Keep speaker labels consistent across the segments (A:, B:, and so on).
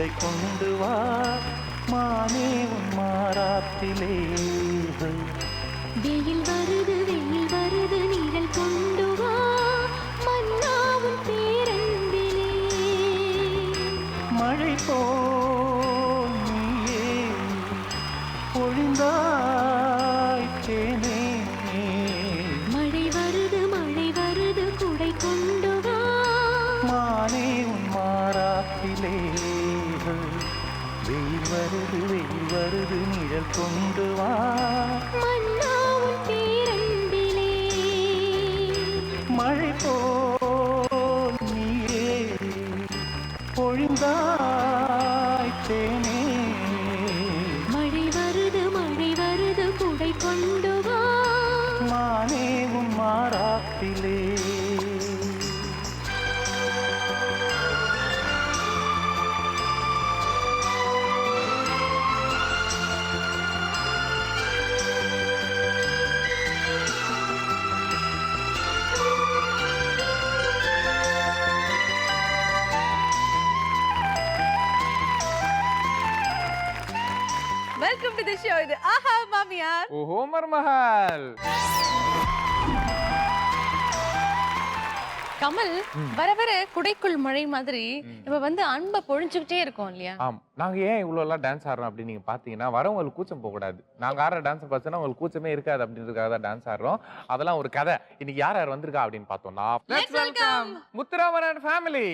A: கூடை கொண்டு வா மானே உன் மாறாத்திலே.
B: வெயில் வருது நீழல் கொண்டு வா மன்னாவும் பேரன்பிலே.
A: மழை போல் நீயே பொழிந்தாய் தேனே.
B: மழை வருது கூடை கொண்டு வா
A: மானே உன் மாறாத்திலே. வெயில் வருது நிழல் கொண்டு வா
B: மன்னாவும் பேரன்பிலே.
A: மழை போல் நீயே பொழிந்தாய் தேனே.
B: மழை வருது கூடை கொண்டு வா
A: மானே உன் மாறாத்திலே.
C: Welcome to the show. இது ஆஹா மாமியார்.
D: ஓஹோ மருமகள்.
C: கமல் வர வர குடைக்குள் மழை மாதிரி இப்ப வந்து அன்பை பொழிஞ்சுக்கிட்டே இருக்கோம் இல்லையா?
D: ஆம், நாங்க ஏன் இவ்வளவு எல்லாம் டான்ஸ் ஆடுறோம் அப்படின்னு நீங்க பாத்தீங்கன்னா வரவங்களுக்கு கூச்சம் போக கூடாது. நாங்க ஆடுற டான்ஸ் பார்த்தா உங்களுக்கு கூச்சமே இருக்காது அப்படின்றதுக்காக தான் டான்ஸ் ஆடுறோம். அதெல்லாம் ஒரு கதை. இன்னைக்கு யார் யார் வந்திருக்கா அப்படின்னு பார்த்தோம்னா
C: Let's welcome
D: Muthuraman and family.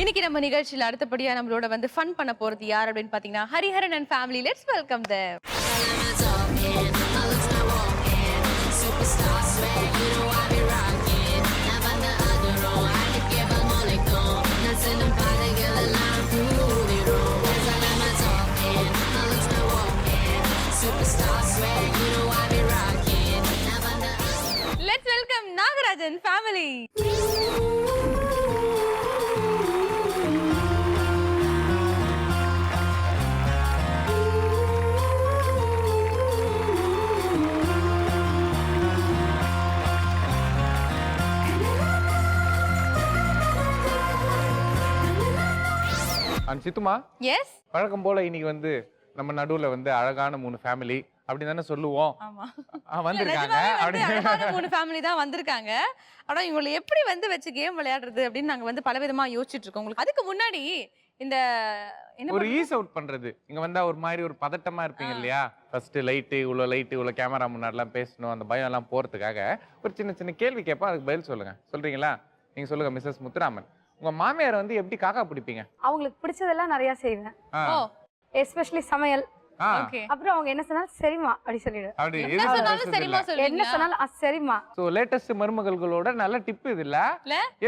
C: இன்னைக்கு நம்ம நிகழ்ச்சியில அடுத்தபடியா நம்மளோட வந்து ஃபன் பண்ண போறது யார் அப்படின்னு பாத்தீங்கன்னா Hariharan and family. Let's welcome them. Let's welcome Nagarajan family.
D: And சித்துமா,
C: எஸ்
D: வழக்கம் போல இன்னைக்கு வந்து நம்ம நடுவுல வந்து அழகான 3 ஃபேமிலி அப்படின்னு தானே சொல்லுவோம்.
C: ஆமா,
D: வந்திருக்காங்க.
C: அழகான 3 ஃபேமிலி தான் வந்திருக்காங்க. ஆனா இவங்களை எப்படி வந்து வச்சு கேம் விளையாடுறது அப்படின்னு நாங்க வந்து பலவிதமா யோசிச்சுட்டு இருக்கோம். உங்களுக்கு அதுக்கு முன்னாடி இந்த
D: ஒரு ஈஸ் அவுட் பண்றது இங்க வந்தா ஒரு மாதிரி ஒரு பதட்டமா இருப்பீங்க இல்லையா? ஃபர்ஸ்ட் லைட்டு இவ்வளோ கேமரா முன்னாடிலாம் பேசணும், அந்த பயம் எல்லாம் போறதுக்காக ஒரு சின்ன சின்ன கேள்வி கேட்போம். அதுக்கு பதில் சொல்லுங்க. சொல்றீங்களா? நீங்க சொல்லுங்க மிஸ்ஸஸ் முத்துராமன். உங்க மாமியார் வந்து எப்படி காக்கா பிடிப்பீங்க?
E: அவங்களுக்கு பிடிச்சதெல்லாம் நிறைய செய்வேன். எஸ்பெஷலி சமையல்.
C: ஓகே.
E: அப்புறம் அவங்க என்ன சொன்னாலும் சரிமா அப்படி சொல்லிடு.
D: அப்படி
C: என்ன சொன்னாலும் சரிமா சொல்லுவீங்க.
E: என்ன சொன்னாலும் சரிமா.
D: சோ லேட்டஸ்ட் மருமகள்களோட நல்ல டிப் இது இல்ல?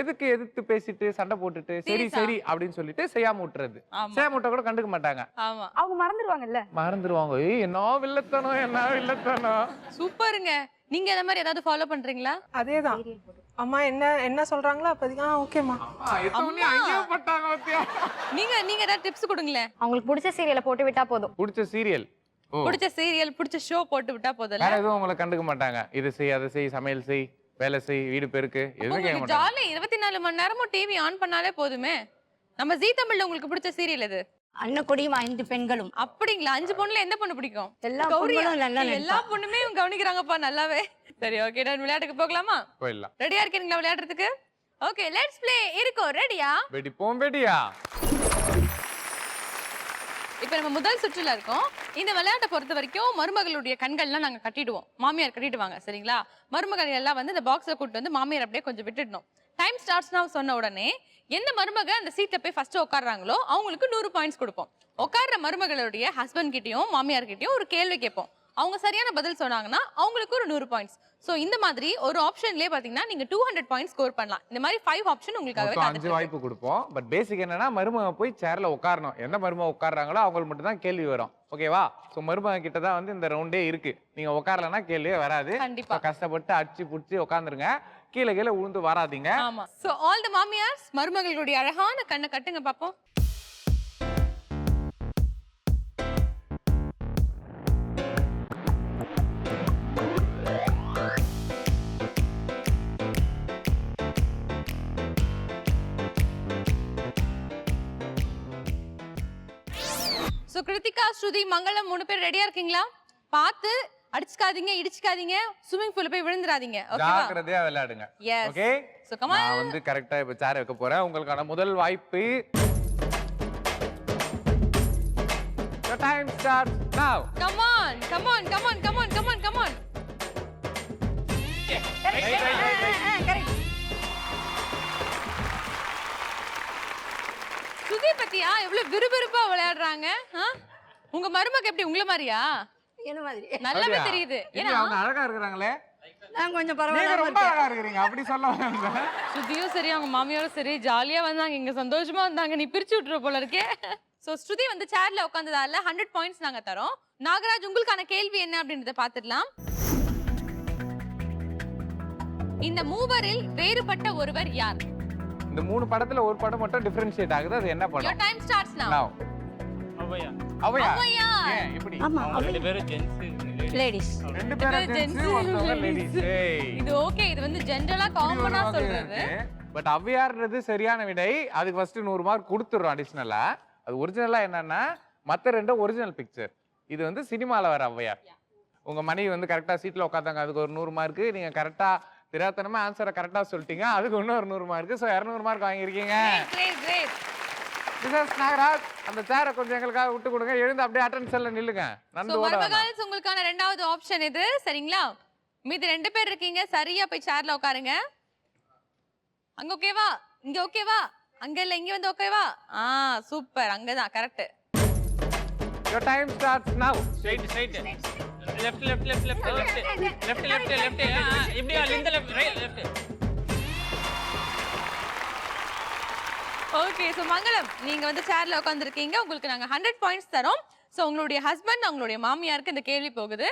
D: எதுக்கு எதிர்த்து பேசிட்டு சண்டை போட்டுட்டு சரி சரி அப்படின்னு சொல்லிட்டு செய்யாம விட்டுறது. செய்யாம விட்டா கூட கண்டுக்க மாட்டாங்க.
C: ஆமா,
E: அவங்க மறந்துடுவாங்கல்ல.
D: மறந்துடுவாங்க. ஏய் என்ன வில்லத்தனம்.
C: சூப்பருங்க. நீங்க அந்த மாதிரி ஏதாவது ஃபாலோ பண்றீங்களா?
F: அதேதான். அம்மா என்ன சொல்றாங்களோ அப்போதைக்கு ஓகேம்மா.
C: நீங்க ஏதாவது டிப்ஸ் கொடுங்களேன்.
E: அவங்களுக்கு பிடிச்ச சீரியலை போட்டு விட்டா போதும்.
D: பிடிச்ச சீரியல்
C: பிடிச்ச ஷோ போட்டு விட்டா போதும்.
D: வேற எதுவும் உங்களை கண்டுக்க மாட்டாங்க. இது செய் அதை செய் சமையல் செய் வேலை செய் வீடு பெருக்கு எதுவும் கேட்க மாட்டாங்க.
C: ஜாலி 24 மணி நேரமும் டிவி ஆன் பண்ணாலே போதுமே. நம்ம ஜீ தமிழ்ல உங்களுக்கு பிடிச்ச சீரியல் எது?
G: அன்னக்குடியும் 5 பெண்களும்.
C: அப்படிங்களா? 5 பொண்ணுல எந்த பொண்ணு பிடிக்கும்? எல்லா பொண்ணுமே கவனிக்கிறாங்கப்பா நல்லாவே. சரி, ஓகே, நான் விளையாட்டுக்கு போகலாமா?
D: போயிடலாம்.
C: ரெடியா இருக்கீங்களா விளையாடுறதுக்கு? Okay, let's play. இருக்கோ ரெடியா?
D: வெடிப்போம் வெடியா.
C: இப்போ நம்ம முதல் சுற்றுல இருக்கோம். இந்த விளையாட்டை பொறுத்த வரைக்கும் மருமகளுடைய கண்கள்லாம் நாங்க கட்டிடுவோம். மாமியார் கட்டிடுவாங்க, சரிங்களா? மருமகள் எல்லாம் வந்து இந்த பாக்ஸ்ல கூட்டு வந்து மாமியார் அப்படியே கொஞ்சம் விட்டுடணும். டைம் ஸ்டார்ட்ஸ் நான் சொன்ன உடனே எந்த மருமக அந்த சீட்ல போய் ஃபர்ஸ்ட் உட்கார்றாங்களோ அவங்களுக்கு 100 பாயிண்ட்ஸ் கொடுப்போம். உட்கார்ற மருமகளுடைய ஹஸ்பண்ட் கிட்டயும் மாமியார் கிட்டயும் ஒரு கேள்வி கேட்போம். அவங்க சரியான பதில் சொன்னாங்கன்னா அவங்களுக்கு ஒரு 100 பாயிண்ட்ஸ். சோ இந்த மாதிரி ஒரு ஆப்ஷன்லயே பாத்தீங்கன்னா நீங்க 200 பாயிண்ட்ஸ் ஸ்கோர் பண்ணலாம். இந்த மாதிரி 5 ஆப்ஷன் உங்களுக்காகவே காத்துட்டு
D: 5 வாய்ப்பு கொடுப்போம். பட் பேசிக் என்னன்னா மருமக போய் சேர்ல உட்காரணும். எந்த மருமக உட்கார்றாங்களோ அவங்களுக்கு மட்டும் தான் கேள்வி வரும். ஓகேவா? சோ மருமக கிட்ட தான் வந்து இந்த ரவுண்டே இருக்கு. நீங்க உட்காரலனா கேள்வியே வராது.
C: கண்டிப்பா
D: கஷ்டப்பட்டு அடிச்சு புடிச்சு உட்கார்ந்துருங்க. கீழே உளுந்து வராதீங்க.
C: ஆமா. சோ ஆல் தி மாமியார்ஸ் மருமகளுடைய அழகான கண்ணை கட்டுங்க பாப்போம். ஸ்ருதி, மங்களம் 3 பேர் ரெடியா இருக்கீங்களா? பார்த்து அடிச்சுக்காதீங்க, இடிச்சுக்காதீங்க, ஸ்விமிங் பூல்ல போய் விழுந்துராதீங்க. ஓகேவா?
D: ஜாக்கிரதையா விளையாடுங்க.
C: Yes.
D: Okay?
C: So come on.
D: நான் வந்து கரெக்ட்டா இப்ப சேர் வைக்க போறேன். உங்களுக்கான முதல் வாய்ப்பு. Your time starts now.
C: Come on, come on, come on, come on, come on, come on. ஸ்ருதி பத்தியா எவ்வளவு விறுவிறுப்பா விளையாடுறாங்க? உங்க மருமக எப்படி உங்கள மாதிரியா?
G: என்ன மாதிரி
C: நல்லாவே
D: அப்படியா?
C: தெரியுது.
D: இல்ல,
C: ஏன்னா
D: அவங்க அழகா இருக்கிறாங்களே.
G: நான் கொஞ்சம்
D: நீங்க
G: பரவாயில்ல
D: ரொம்ப அழகா இருக்கிறீங்க. அப்படி சொல்ல வரேன்.
C: ஸ்ருதியும் சரி அவங்க மாமியாரும் சரி ஜாலியா வந்தாங்க, இங்க சந்தோஷமா வந்தாங்க. நீ பிரிச்சு விட்டுற போல இருக்கே. சோ ஸ்ருதி வந்து சேர்ல உட்கார்ந்ததால 100 பாயிண்ட்ஸ் நாங்க தரோம். நாகராஜ், உங்களுக்கான கேள்வி என்ன அப்படின்றத பாத்துடலாம். இந்த மூவரில் வேறுபட்ட ஒருவர் யார்?
D: இந்த 3 படத்துல ஒரு படம் மட்டும் டிஃபரன்ஷியேட் ஆகுது. அது என்ன
C: Your
D: படம்?
C: time starts now.
D: Now.
A: அவையா
D: அவையா?
C: அவையா?
D: ஏன் இப்படி?
G: ஆமா
A: ரெண்டு பேரும் ஜென்ஸ்
G: லேடிஸ்
D: ரெண்டு பேரும்
C: பேரும்
D: ஜென்ஸ்,
C: gents,
D: ஒருத்தவங்க
C: ladies.
D: லேடிஸ். ஏய்.
C: இது ஓகே, இது வந்து ஜெனரலா காமனா சொல்றது.
D: பட் அவ்வையார்ன்றது சரியான விடை. அதுக்கு ஃபர்ஸ்ட் 100 மார்க் கொடுத்துறோம் அடிஷனலா. அது ஒரிஜினலா என்னன்னா மத்த ரெண்டும் ஒரிஜினல் பிக்சர். இது வந்து சினிமால வர அவ்வையார். உங்க மனைவி வந்து கரெக்டா சீட்ல உட்காந்தாங்க, அதுக்கு ஒரு 100 மார்க். நீங்க கரெக்டா திராத்தனமா ஆன்சரை கரெக்டா சொல்லிட்டீங்க, அதுக்கு இன்னொரு 100 மார்க். சோ 200 மார்க் வாங்கியிருக்கீங்க.
C: Great, great.
D: மிஸ்ஸஸ் நாகராஜ், அந்த சேரை கொஞ்சம் எங்களுக்காக விட்டு கொடுங்க. எழுந்து அப்படியே அட்டெண்டன்ஸ்ல நில்லுங்க.
C: So
D: நந்து ஓட வேணாம்.
C: மருமகால்ஸ் உங்களுக்கான ரெண்டாவது ஆப்ஷன் இது, சரிங்களா? மீதி 2 பேர் இருக்கீங்க, சரியா போய் சேர்ல உட்காருங்க. அங்க ஓகேவா? இங்க ஓகேவா? அங்க இல்ல, இங்க வந்து ஓகேவா? சூப்பர், அங்கதான் correct.
D: Your time starts now.
A: Straight left இப்படியா இந்த left right left.
C: Okay, so Mangalam, நீங்க வந்து சேர்ல உட்கார்ந்திருக்கீங்க. உங்களுக்கு நாங்க 100 பாயிண்ட்ஸ் தரோம். சோ உங்களுடைய ஹஸ்பண்ட், உங்களுடைய மாமியாருக்கு இந்த கேள்வி போகுது.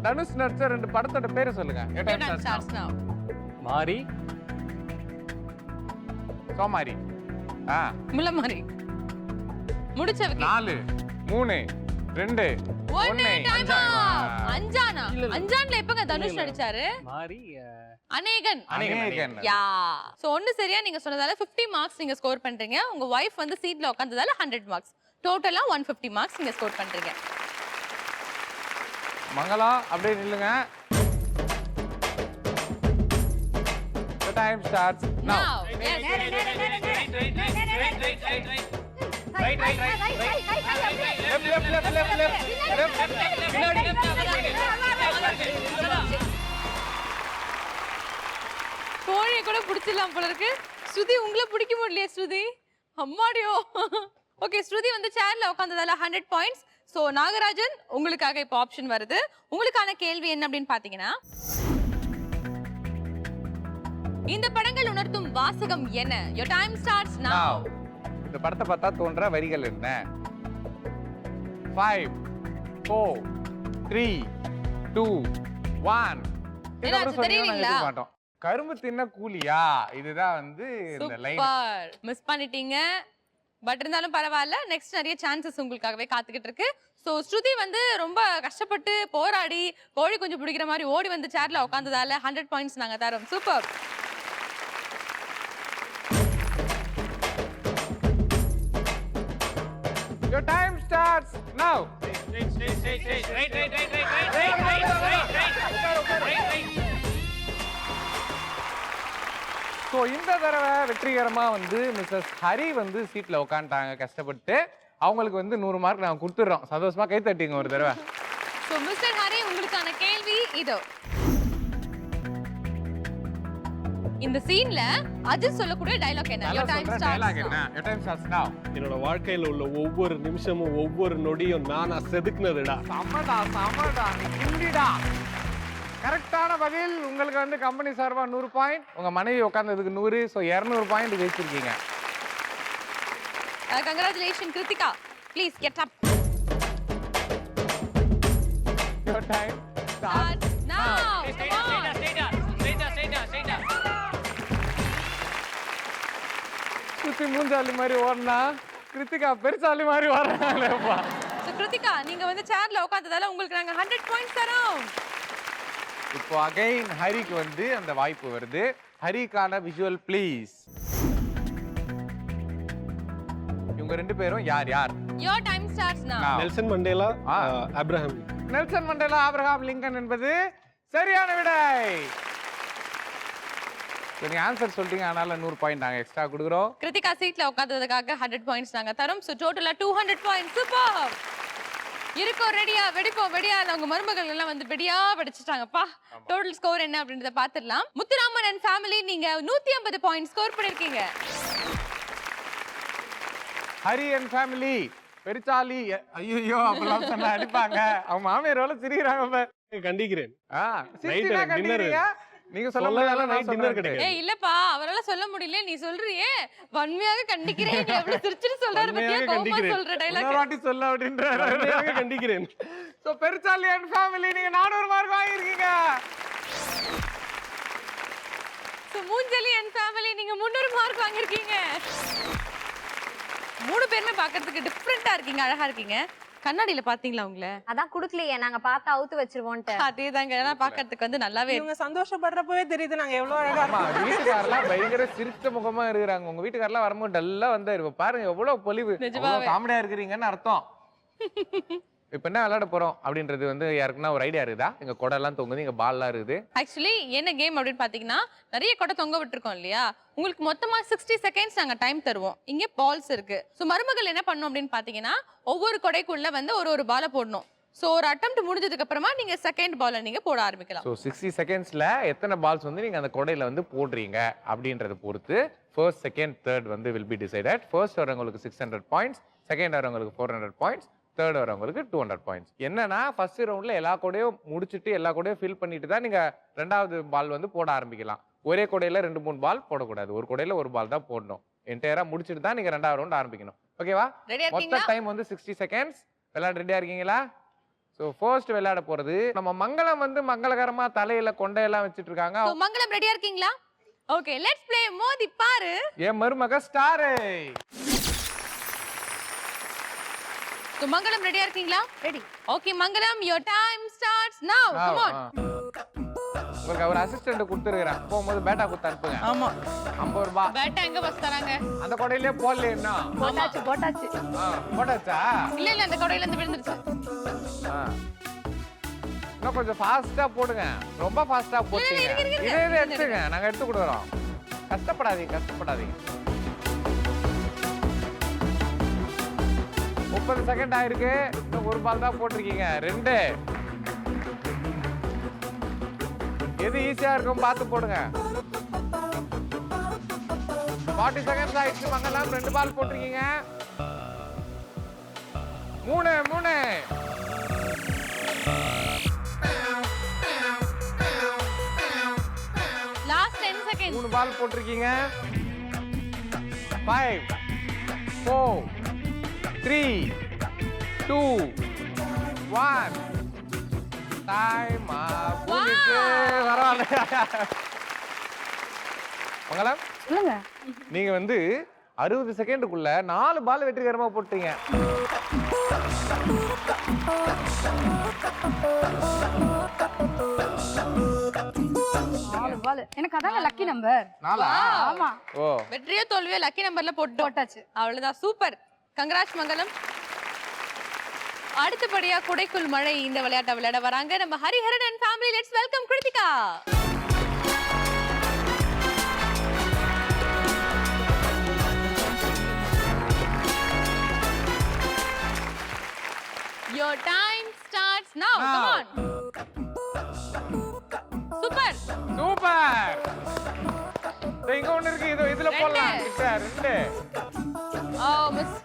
D: தனுஷ் நடிச்ச 2 படத்தோட பேரை சொல்லுங்க. Your time starts now.
C: Starts now.
A: மாரி
D: சோமாரி.
C: முள்ளமாரி. முடிச்சவங்க
D: 4 3 2
C: ஒன்னு
D: 1.
C: டைம் அஞ்சானா? அஞ்சான்ல எப்பங்க தனுஷ் நடிச்சாரு?
A: மாரி
C: அநேகன்.
D: அநேகன்.
C: யா. சோ ஒன்னு சரியா நீங்க சொன்னதால 50 மார்க்ஸ் நீங்க ஸ்கோர் பண்றீங்க. உங்க வைஃப் வந்து சீட்ல உட்கார்ந்ததால 100 மார்க்ஸ். டோட்டலா 150 மார்க்ஸ் நீங்க ஸ்கோர் பண்றீங்க.
D: மங்களம், அப்படியே நில்லுங்க. The time starts now.
C: Now. Yes. கோழியை கூட பிடிச்சிடலாம் போல இருக்கு. ஸ்ருதி, உங்களை பிடிக்க முடியலையே ஸ்ருதி. அம்மாடியோ. ஓகே, ஸ்ருதி வந்து சேர்ல உட்கார்ந்ததால 100 பாயிண்ட்ஸ். சோ நாகராஜன், உங்களுக்காக இப்போ ஆப்ஷன் வருது. உங்களுக்கான கேள்வி என்ன அப்படின்னு பாத்தீங்கன்னா, இந்த படங்கள் உணர்த்தும் வாசகம் என்ன? Your time starts now.
D: Now. இந்த படத்தை பார்த்தா தோன்ற வரிகள் என்ன? 5 4 3 2 1.
C: என்னாச்சு தெரியுங்களா?
D: மாட்டோம். கரும்பு தின்ன கூலியா? இதுதான் வந்து இந்த லைன்.
C: சூப்பர். மிஸ் பண்ணிட்டீங்க. பட் இருந்தாலும் பரவாயில்ல. நெக்ஸ்ட் நிறைய சான்சஸ் உங்களுக்காகவே காத்துக்கிட்டு இருக்கு. சோ ஸ்ருதி வந்து ரொம்ப கஷ்டப்பட்டு போராடி கோழி கொஞ்சம் பிடிக்கிற மாதிரி ஓடி வந்து சேர்ல உட்கார்ந்ததால 100 பாயிண்ட்ஸ் நாங்க தரோம். Super.
D: Your time starts now. So இந்த தடவை வெற்றிகரமா வந்து மிஸ்ஸஸ் ஹரி வந்து சீட்ல உட்காந்துட்டாங்க கஷ்டப்பட்டு. அவங்களுக்கு வந்து 100 மார்க் நாங்கள் கொடுத்துட்றோம். சந்தோஷமா கை தட்டிங்க ஒரு தடவை.
C: சோ மிஸ்டர் ஹரி, உங்களுக்கான கேள்வி இதோ. இந்த சீன்ல அஜித் சொல்லக்கூடிய டயலாக் என்ன? Your time starts now.
D: Your time starts now.
H: என்னோட வாழ்க்கையில உள்ள ஒவ்வொரு நிமிஷமும் ஒவ்வொரு நொடியும் நானா செதுக்குனதுடா.
D: சமடா சமடா கிண்டிடா. கரெக்டான பதில். உங்களுக்கு வந்து கம்பெனி சார்பா 100 பாயிண்ட். உங்க மனைவி உட்கார்ந்ததுக்கு 100. ஸோ 200 பாயிண்ட் ஜெயிச்சிருக்கீங்க.
C: Congratulations Kritika. Please get up.
D: Your time
C: Start now. Come on.
D: சுத்தி மூஞ்சாலி மாதிரி ஓடனா கிருத்திகா பெருசாலி மாதிரி வர்றாங்களேப்பா.
C: So Kritika, நீங்க வந்து சேர்ல உட்கார்ந்ததால உங்களுக்கு நாங்க 100 பாயிண்ட்ஸ் தரோம்.
D: இப்போ அகைன் ஹரிக்கு வந்து அந்த வாய்ப்பு வருது. ஹரிக்கான விஷுவல் ப்ளீஸ். இவங்க 2 பேரும் யார் யார்?
C: Your time starts now.
H: Nelson Mandela, Abraham.
D: Nelson Mandela, Abraham Lincoln என்பது சரியான விடை. நீங்க ஆன்சர் சொல்லிட்டீங்க, அதனால 100 பாயிண்ட் நாங்க எக்ஸ்ட்ரா கொடுக்குறோம்.
C: கிருத்திகா சீட்ல உட்கார்ந்ததுக்காக 100 பாயிண்ட்ஸ் நாங்க தரோம். சோ டோட்டலா 200 பாயிண்ட்ஸ். சூப்பர். இருக்கோ ரெடியா? வெடிப்போம். வெடியா அவங்க மருமகள் எல்லாம் வந்து வெடியா வெடிச்சிட்டாங்கப்பா. டோட்டல் ஸ்கோர் என்ன அப்படின்றத பாத்துடலாம். முத்துராமன் அண்ட் ஃபேமிலி நீங்க 150 பாயிண்ட் ஸ்கோர் பண்ணிருக்கீங்க.
D: ஹரி அண்ட் ஃபேமிலி பெருச்சாலி, ஐயோ அப்பலாம் சொன்னா அடிப்பாங்க. அவங்க மாமியார் எவ்வளவு சிரிக்கிறாங்க.
H: கண்டிக்கிறேன்.
D: நீங்க சொல்லலாம் நைட் டின்னர் கிடைக்கும்.
C: ஏய் இல்லப்பா, அவரால சொல்ல முடியல, நீ சொல்றியே. வன்மையாக கண்டிக்கிறேன். நீ எவ்வளவு சிரிச்சிட்டு சொல்றாரு பத்தியா? கோமா சொல்ற டயலாக்
D: ஒரு வாட்டி சொல்ல அப்படின்றாரு.
H: வன்மையாக கண்டிக்கிறேன்.
D: சோ பெருச்சாலி அண்ட் ஃபேமிலி நீங்க 400 மார்க் வாங்கிருக்கீங்க.
C: சோ மூஞ்சலி அண்ட் ஃபேமிலி நீங்க 300 மார்க் வாங்கிருக்கீங்க. 3 பேருமே பார்க்கிறதுக்கு டிஃபரெண்டா இருக்கீங்க, அழகா இருக்கீங்க. கண்ணாடியில பாத்தீங்களா உங்களை?
E: அதான் குடுக்கலையே, நாங்க பார்த்தா அவுத்து வச்சிருவோம்ட்டு.
C: அதேதாங்க, ஏன்னா பார்க்கிறதுக்கு வந்து நல்லாவே
F: இவங்க சந்தோஷப்படுறப்பவே தெரியுது நாங்க எவ்வளவு அழகா இருக்கோம்.
D: வீட்டுக்காரெல்லாம் பயங்கர சிரிச்ச முகமா இருக்கிறாங்க. உங்க வீட்டுக்காரெல்லாம் வரும்போது டல்லா வந்தாரு. பாருங்க எவ்வளவு பொலிவு, காமெடியா இருக்கிறீங்கன்னு அர்த்தம். இப்ப என்ன விளையாட போறோம் அப்படின்றது வந்து யாருக்குன்னா ஒரு ஐடியா இருக்குதா? எங்க கொடை எல்லாம் தொங்குது, எங்க பால் எல்லாம் இருக்குது.
C: ஆக்சுவலி என்ன கேம் அப்படின்னு பாத்தீங்கன்னா, நிறைய கொடை தொங்க விட்டுருக்கோம் இல்லையா? உங்களுக்கு மொத்தமா 60 செகண்ட்ஸ் நாங்க டைம் தருவோம். இங்க பால்ஸ் இருக்கு. சோ மருமகள் என்ன பண்ணணும் அப்படின்னு பாத்தீங்கன்னா, ஒவ்வொரு கொடைக்குள்ள வந்து ஒரு பாலை போடணும். சோ ஒரு அட்டெம்ப்ட் முடிஞ்சதுக்கு அப்புறமா நீங்க செகண்ட் பாலை நீங்க போட ஆரம்பிக்கலாம்.
D: சோ 60 செகண்ட்ஸ்ல எத்தனை பால்ஸ் வந்து நீங்க அந்த கொடையில வந்து போடுறீங்க அப்படின்றத பொறுத்து ஃபர்ஸ்ட், செகண்ட், தேர்ட் வந்து will be decided. ஃபர்ஸ்ட் வரவங்களுக்கு 600 பாயிண்ட்ஸ், செகண்ட் வரவங்களுக்கு 400 பாயிண்ட்ஸ், தேர்ட் வரவங்களுக்கு 200 பாயிண்ட்ஸ். என்னன்னா ஃபர்ஸ்ட் ரவுண்ட்ல எல்லா கொடையும் முடிச்சுட்டு எல்லா கொடையும் ஃபில் பண்ணிட்டு தான் நீங்க ரெண்டாவது பால் வந்து போட ஆரம்பிக்கலாம். ஒரே கொடையில 2-3 பால் போடக்கூடாது. ஒரு கொடையில ஒரு பால் தான் போடணும். என்டையரா முடிச்சிட்டு தான் நீங்க ரெண்டாவது ரவுண்ட் ஆரம்பிக்கணும். ஓகேவா? மொத்த டைம் வந்து 60 செகண்ட்ஸ். விளையாட ரெடியா இருக்கீங்களா? சோ ஃபர்ஸ்ட் விளையாட போறது நம்ம மங்களம் வந்து மங்களகரமா தலையில கொண்டையெல்லாம் வச்சிட்டு இருக்காங்க.
C: சோ மங்களம் ரெடியா இருக்கீங்களா? ஓகே, லெட்ஸ் ப்ளே மோதி பாரு.
D: என் மருமக ஸ்டார்.
C: So மங்களம் ரெடியா இருக்கீங்களா? Ready. Okay Mangalam, your time starts now. Come on.
D: உங்களுக்கு ஒரு அசிஸ்டன்ட் கொடுத்துருக்கேன். போகும்போது பேட்டா கொடுத்து அனுப்புங்க.
C: ஆமா.
D: 50 ரூபாய்.
C: பேட்டா எங்க பஸ் தராங்க?
D: அந்த கொடையிலே போடல என்ன?
E: போட்டாச்சு.
D: போட்டாச்சா?
C: இல்ல அந்த கொடையில இருந்து விழுந்துருச்சு.
D: இன்னும் கொஞ்சம் ஃபாஸ்டா போடுங்க. ரொம்ப ஃபாஸ்டா போட்டீங்க. இதே எடுத்துங்க, நாங்க எடுத்து கொடுக்குறோம். கஷ்டப்படாதீங்க. 30 செகண்ட் ஆயிருக்கு. இன்னும் ஒரு பால் தான் போட்டிருக்கீங்க. 2. எது ஈஸியா இருக்கும் பார்த்து போடுங்க. 40 செகண்ட்ஸ் ஆயிடுச்சு. மங்கலாம் 2 பால் போட்டிருக்கீங்க. 3.
C: Last 10 seconds.
D: 3 பால் போட்டிருக்கீங்க. 5 4 3 2 1 டைம் அப். பரவாயில்ல. மங்களம்
E: சொல்லுங்க.
D: நீங்க வந்து 60 செகண்டுக்குள்ள 4 பால் வெற்றிகரமா போட்டீங்க.
E: எனக்கு அதாங்க லக்கி நம்பர்.
D: 4.
E: ஆமா.
D: ஓ,
C: வெற்றியோ தோல்வியோ லக்கி நம்பர்ல போட்டாச்சு. அவ்வளவுதான். சூப்பர். கங்க்ராட்ஸ் மங்களம். அடுத்தபடியா குடைக்குள் மழை இந்த விளையாட்டை விளையாட வராங்க நம்ம Hariharan and family. Let's welcome Krithika. Your time starts now. Come on. Super.
D: இங்க ஒண்ணு இருக்கு. இதுல போடலாம். 2.
C: Oh miss.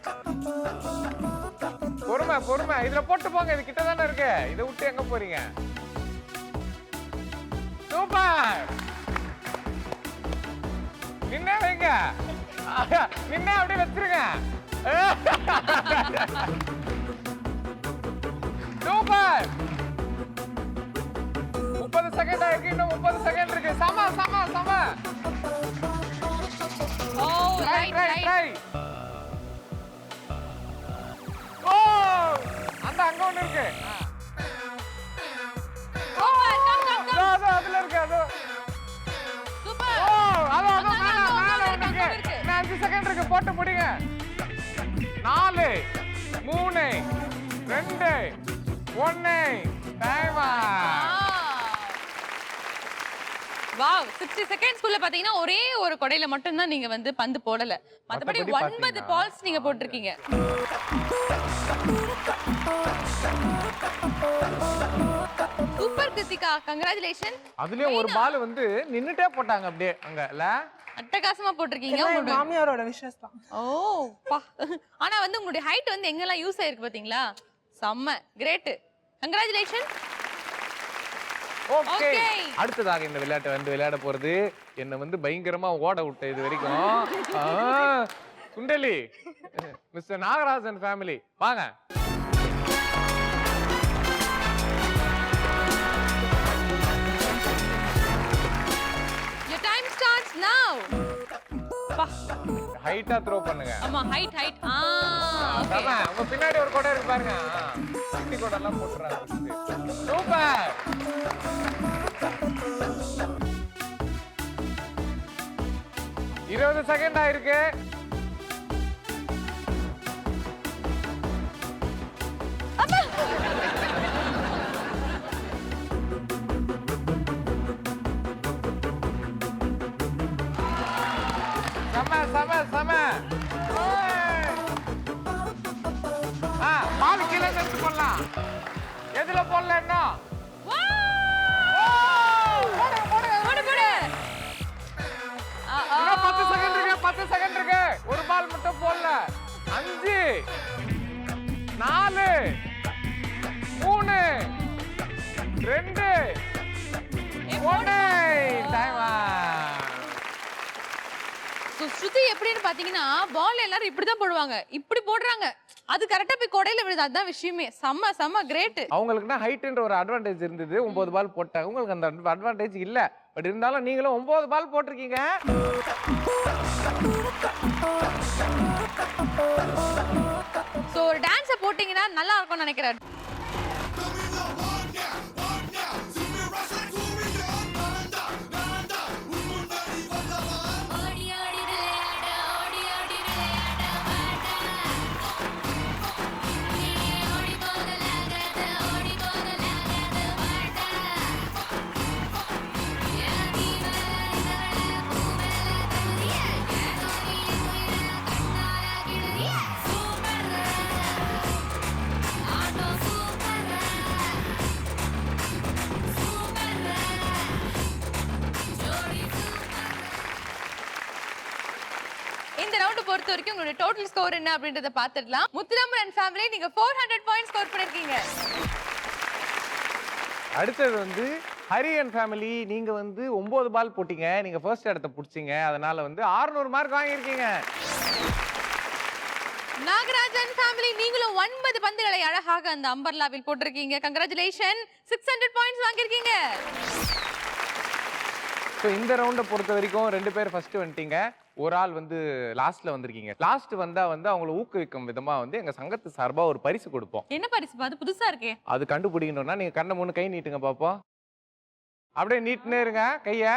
D: பொறுமை. இதுல போட்டு போங்க. இது கிட்ட தானே இருக்கு. இதை விட்டு எங்க போறீங்க? சூப்பர். நின்னே வைங்க. நின்னே அப்படியே வச்சிருங்க. சூப்பர். 30 செகண்ட் ஆயிருக்கு. இன்னும் 30 செகண்ட் இருக்கு. சம.
C: ஓ ரைட்.
D: ஓ, அங்க ஒண்ணு இருக்கு. அதுல இருக்கு. அது
C: சூப்பர்.
D: ஓ, அது மேல ஒண்ணு இருக்கு. 5 செகண்ட் இருக்கு. போட்டு முடிங்க. 4 3 2 1 டைம்.
C: வாவ் 60 செகண்ட்ஸ்க்குள்ள பாத்தீங்கன்னா ஒரே ஒரு கொடையில மட்டும் தான் நீங்க வந்து பந்து போடல. மத்தபடி
D: மத்தபடி
C: 9 பால்ஸ் நீங்க போட்டிருக்கீங்க. Super Krithika, congratulation.
D: அதுலயும் ஒரு பால் வந்து நின்னுட்டே போட்டாங்க அப்படியே அங்கல.
C: அட்டகாசமா போட்டிருக்கீங்க.
F: எல்லாம் என்
C: உங்களோட
F: மாமியாரோட விஷஸ் தான்.
C: ஓ பா. ஆனா வந்து உங்களுடைய ஹைட் வந்து எங்கெல்லாம் யூஸ் ஆயிருக்கு பாத்தீங்களா? செம்ம கிரேட். கங்க்ராச்சுலேஷன்.
D: Okay,
C: Okay.
D: அடுத்ததாக இந்த விளையாட்டை வந்து விளையாட போறது என்ன வந்து பயங்கரமா ஓட விட்ட இது வரைக்கும் சுண்டலி மிஸ்டர் நாகராஜன் ஃபேமிலி வாங்க.
C: Your time starts now. பா.
D: ஹைட்டா த்ரோ பண்ணுங்க.
C: ஆமா ஹைட் ஓகே.
D: ஆமா, உங்க பின்னாடி ஒரு கொடை இருக்கு பாருங்க. குட்டி கொடை எல்லாம் போட்டுறாங்க. சூப்பர். இருபது செகண்ட் ஆயிருக்கு. சம பால் கீழே எடுத்து போடலாம். எதுல போடல என்ன? இன்னும் 10 செகண்ட் இருக்கு, 10 செகண்ட் இருக்கு. ஒரு பால் மட்டும் போடல. 5 4 3 2 1 டைம்.
C: ஸ்ருதி எப்படின்னு பாத்தீங்கன்னா பால் எல்லாரும் இப்படிதான் போடுவாங்க. இப்படி போடுறாங்க. அது கரெக்டா போய் கொடையில விழுது. அதுதான் விஷயமே. செம்ம கிரேட்.
D: அவங்களுக்குனா ஹைட்ன்ற ஒரு அட்வான்டேஜ் இருந்தது. 9 பால் போட்டாங்க. உங்களுக்கு அந்த அட்வான்டேஜ் இல்ல. பட் இருந்தாலும் நீங்களும் 9 பால் போட்டிருக்கீங்க.
C: சோ ஒரு டான்ஸ போட்டீங்கன்னா நல்லா இருக்கும்னு நினைக்கிறேன். இந்த ரவுண்ட் பொறுத்த வரைக்கும் உங்களுடைய டோட்டல் ஸ்கோர் என்ன அப்படின்றத பாத்துடலாம். முத்துராமன் அண்ட் ஃபேமிலி நீங்க 400 பாயிண்ட்ஸ் ஸ்கோர் பண்ணிருக்கீங்க.
D: அடுத்தது வந்து ஹரி அண்ட் ஃபேமிலி நீங்க வந்து 9 பால் போட்டீங்க. நீங்க ஃபர்ஸ்ட் இடத்தை பிடிச்சீங்க. அதனால வந்து 600 மார்க் வாங்கியிருக்கீங்க.
C: நாகராஜன் ஃபேமிலி நீங்களும் 9 பந்துகளை அழகாக அந்த அம்பர்லாவில் போட்டிருக்கீங்க. கங்க்ராச்சுலேஷன். 600 பாயிண்ட்ஸ் வாங்கியிருக்கீங்க.
D: ஸோ இந்த ரவுண்டை பொறுத்த வரைக்கும் 2 பேர் ஃபர்ஸ்ட் வந்துட்டீங்க. ஒரு ஆள் வந்து லாஸ்ட்ல வந்திருக்கீங்க. லாஸ்ட் வந்தா வந்து அவங்களை ஊக்குவிக்கும் விதமா வந்து எங்க சங்கத்து சார்பா ஒரு பரிசு கொடுப்போம்.
C: என்ன பரிசு? அது புதுசா இருக்கே.
D: அது கண்டுபிடிக்கணும்னா நீங்க கண்ணை 3 கை நீட்டுங்க பாப்போம். அப்படியே நீட்டுனே இருங்க கைய.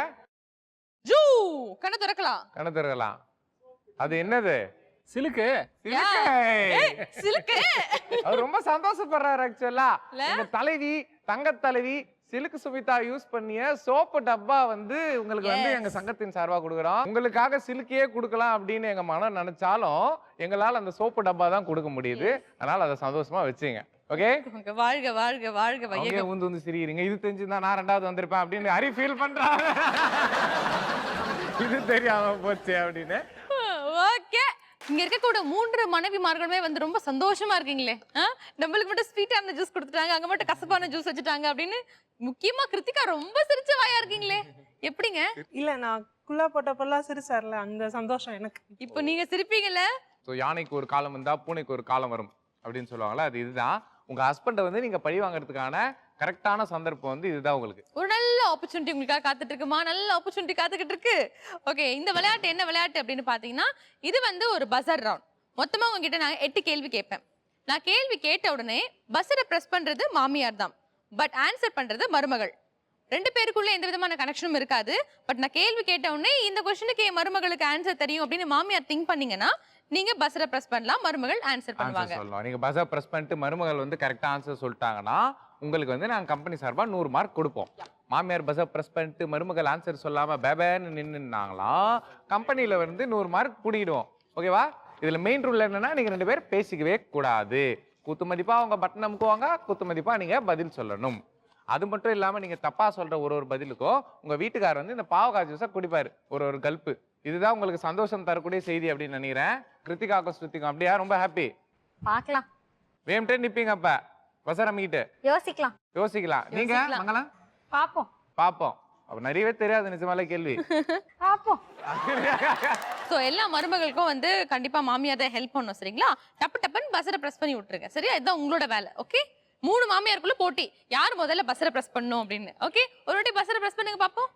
C: ஜூ கண்ணை திறக்கலாம்.
D: கண்ணை திறக்கலாம். அது என்னது?
H: சிலுக்கு.
C: சிலுக்கு.
D: அவர் ரொம்ப சந்தோஷப்படுறாரு ஆக்சுவலா. எங்க தலைவி தங்க தலைவி சிலுக்கு சுமிதா யூஸ் பண்ணிய சோப்பு டப்பா வந்து உங்களுக்கு வந்து எங்க சங்கத்தின் சார்பா கொடுக்குறோம். உங்களுக்காக சிலுக்கையே கொடுக்கலாம் அப்படின்னு எங்க மனம் நினைச்சாலும் எங்களால அந்த சோப்பு டப்பா தான் கொடுக்க முடியுது. அதனால அதை சந்தோஷமா வச்சுங்க. ஓகே,
C: வாழ்க வாழ்க வாழ்க வையகம்.
D: வந்து சிரிக்கிறீங்க. இது தெரிஞ்சுதான் நான் 2வது வந்திருப்பேன் அப்படின்னு ஹரி ஃபீல் பண்றாங்க. இது தெரியாம போச்சு அப்படின்னு.
C: ஓகே, இங்க இருக்கக்கூடிய 3 மனைவிமார்களுமே வந்து ரொம்ப சந்தோஷமா இருக்கீங்களே. நம்மளுக்கு மட்டும் ஸ்வீட்டான ஜூஸ் கொடுத்துட்டாங்க, அங்க மட்டும் கசப்பான ஜூஸ் வச்சுட்டாங்க அப்படின்னு. முக்கியமா கிருத்திகா ரொம்ப சிரிச்ச வாயா இருக்கீங்களே, எப்படிங்க?
F: இல்ல நான் குள்ளா போட்டப்பெல்லாம் சிரிச்சார்ல, அந்த சந்தோஷம் எனக்கு.
C: இப்போ நீங்க சிரிப்பீங்கல்ல?
D: ஸோ யானைக்கு ஒரு காலம் வந்தா பூனைக்கு ஒரு காலம் வரும் அப்படின்னு சொல்லுவாங்களா, அது இதுதான். உங்க ஹஸ்பண்டை வந்து நீங்க பழி வாங்குறதுக்கான கரெக்டான சந்தர்ப்பம் வந்து இதுதான். உங்களுக்கு
C: ஒரு நல்ல ஆப்பர்ச்சுனிட்டி உங்களுக்காக காத்துட்டு இருக்குமா? நல்ல ஆப்பர்ச்சுனிட்டி காத்துக்கிட்டு இருக்கு. ஓகே, இந்த விளையாட்டு என்ன விளையாட்டு அப்படின்னு பாத்தீங்கன்னா, இது வந்து ஒரு பஸர் ரவுண்ட். மொத்தமா உங்ககிட்ட நான் 8 கேள்வி கேட்பேன். நான் கேள்வி கேட்ட உடனே பஸரை பிரஸ் பண்றது மாமியார் தான், பட் ஆன்சர் பண்றது மருமகள். 2 பேருக்குள்ள எந்த விதமான கனெக்ஷனும் இருக்காது. பட் நான் கேள்வி கேட்ட உடனே இந்த கொஸ்டினுக்கு என் மருமகளுக்கு ஆன்சர் தெரியும் அப்படின்னு மாமியார் திங்க் பண்ணீங்கன்னா நீங்க பஸ்ஸரை பிரஸ் பண்ணலாம், மருமகள் ஆன்சர் பண்ணுவாங்க.
D: சொல்லலாம். நீங்க பஸ்ஸை பிரஸ் பண்ணிட்டு மருமகள் வந்து கரெக்டா ஆன்சர் சொல்லிட்டாங்கன்னா உங்களுக்கு வந்து நாங்க கம்பெனி சார்பா 100 மார்க் கொடுப்போம். மாமியார் பஸ்ஸை பிரஸ் பண்ணிட்டு மருமகள் ஆன்சர் சொல்லாம பேபேன்னு நின்னுனாங்களாம் கம்பெனில வந்து 100 மார்க் பிடிக்கிடுவோம். ஓகேவா? இதுல மெயின் ரூல் என்னன்னா நீங்க 2 பேர் பேசிக்கவே கூடாது. குத்து மதிப்பா அவங்க பட்டன் அமுக்குவாங்க, குத்து மதிப்பா நீங்க பதில் சொல்லணும். அது மட்டும் இல்லாம நீங்க தப்பா சொல்ற ஒரு பதிலுக்கோ உங்க வீட்டுக்காரர் வந்து இந்த பாவக்காய் ஜூஸை குடிப்பாரு ஒரு கல்ப்பு. இதுதான் உங்களுக்கு சந்தோஷம் தரக்கூடிய செய்தி அப்படின்னு நினைக்கிறேன். கிருத்திகாக்கும் ஸ்ருதிக்கும் அப்படியா? ரொம்ப ஹாப்பி.
E: பார்க்கலாம்,
D: வேம்டே நிப்பீங்க அப்ப வசரமிக்கிட்டு
E: யோசிக்கலாம்.
D: நீங்க மங்களம்
E: பாப்போம்
D: பாப்போம். அப்ப நிறையவே தெரியாது நிஜமாலே கேள்வி.
E: பாப்போம்.
C: சோ எல்லா மருமகளுக்கும் வந்து கண்டிப்பா மாமியார் தான் ஹெல்ப் பண்ணணும். சரிங்களா? டப்புன்னு பஸ்ஸரை பிரஸ் பண்ணி விட்டுருங்க. சரியா? இதுதான் உங்களோட வேலை. ஓகே? 3 மாமியாருக்குள்ள போட்டி, யார் முதல்ல பஸ்ஸரை பிரஸ் பண்ணணும் அப்படின்னு. ஓகே, ஒரு வாட்டி பஸ்ஸரை பிரஸ் பண்ணுங்க பாப்போம்.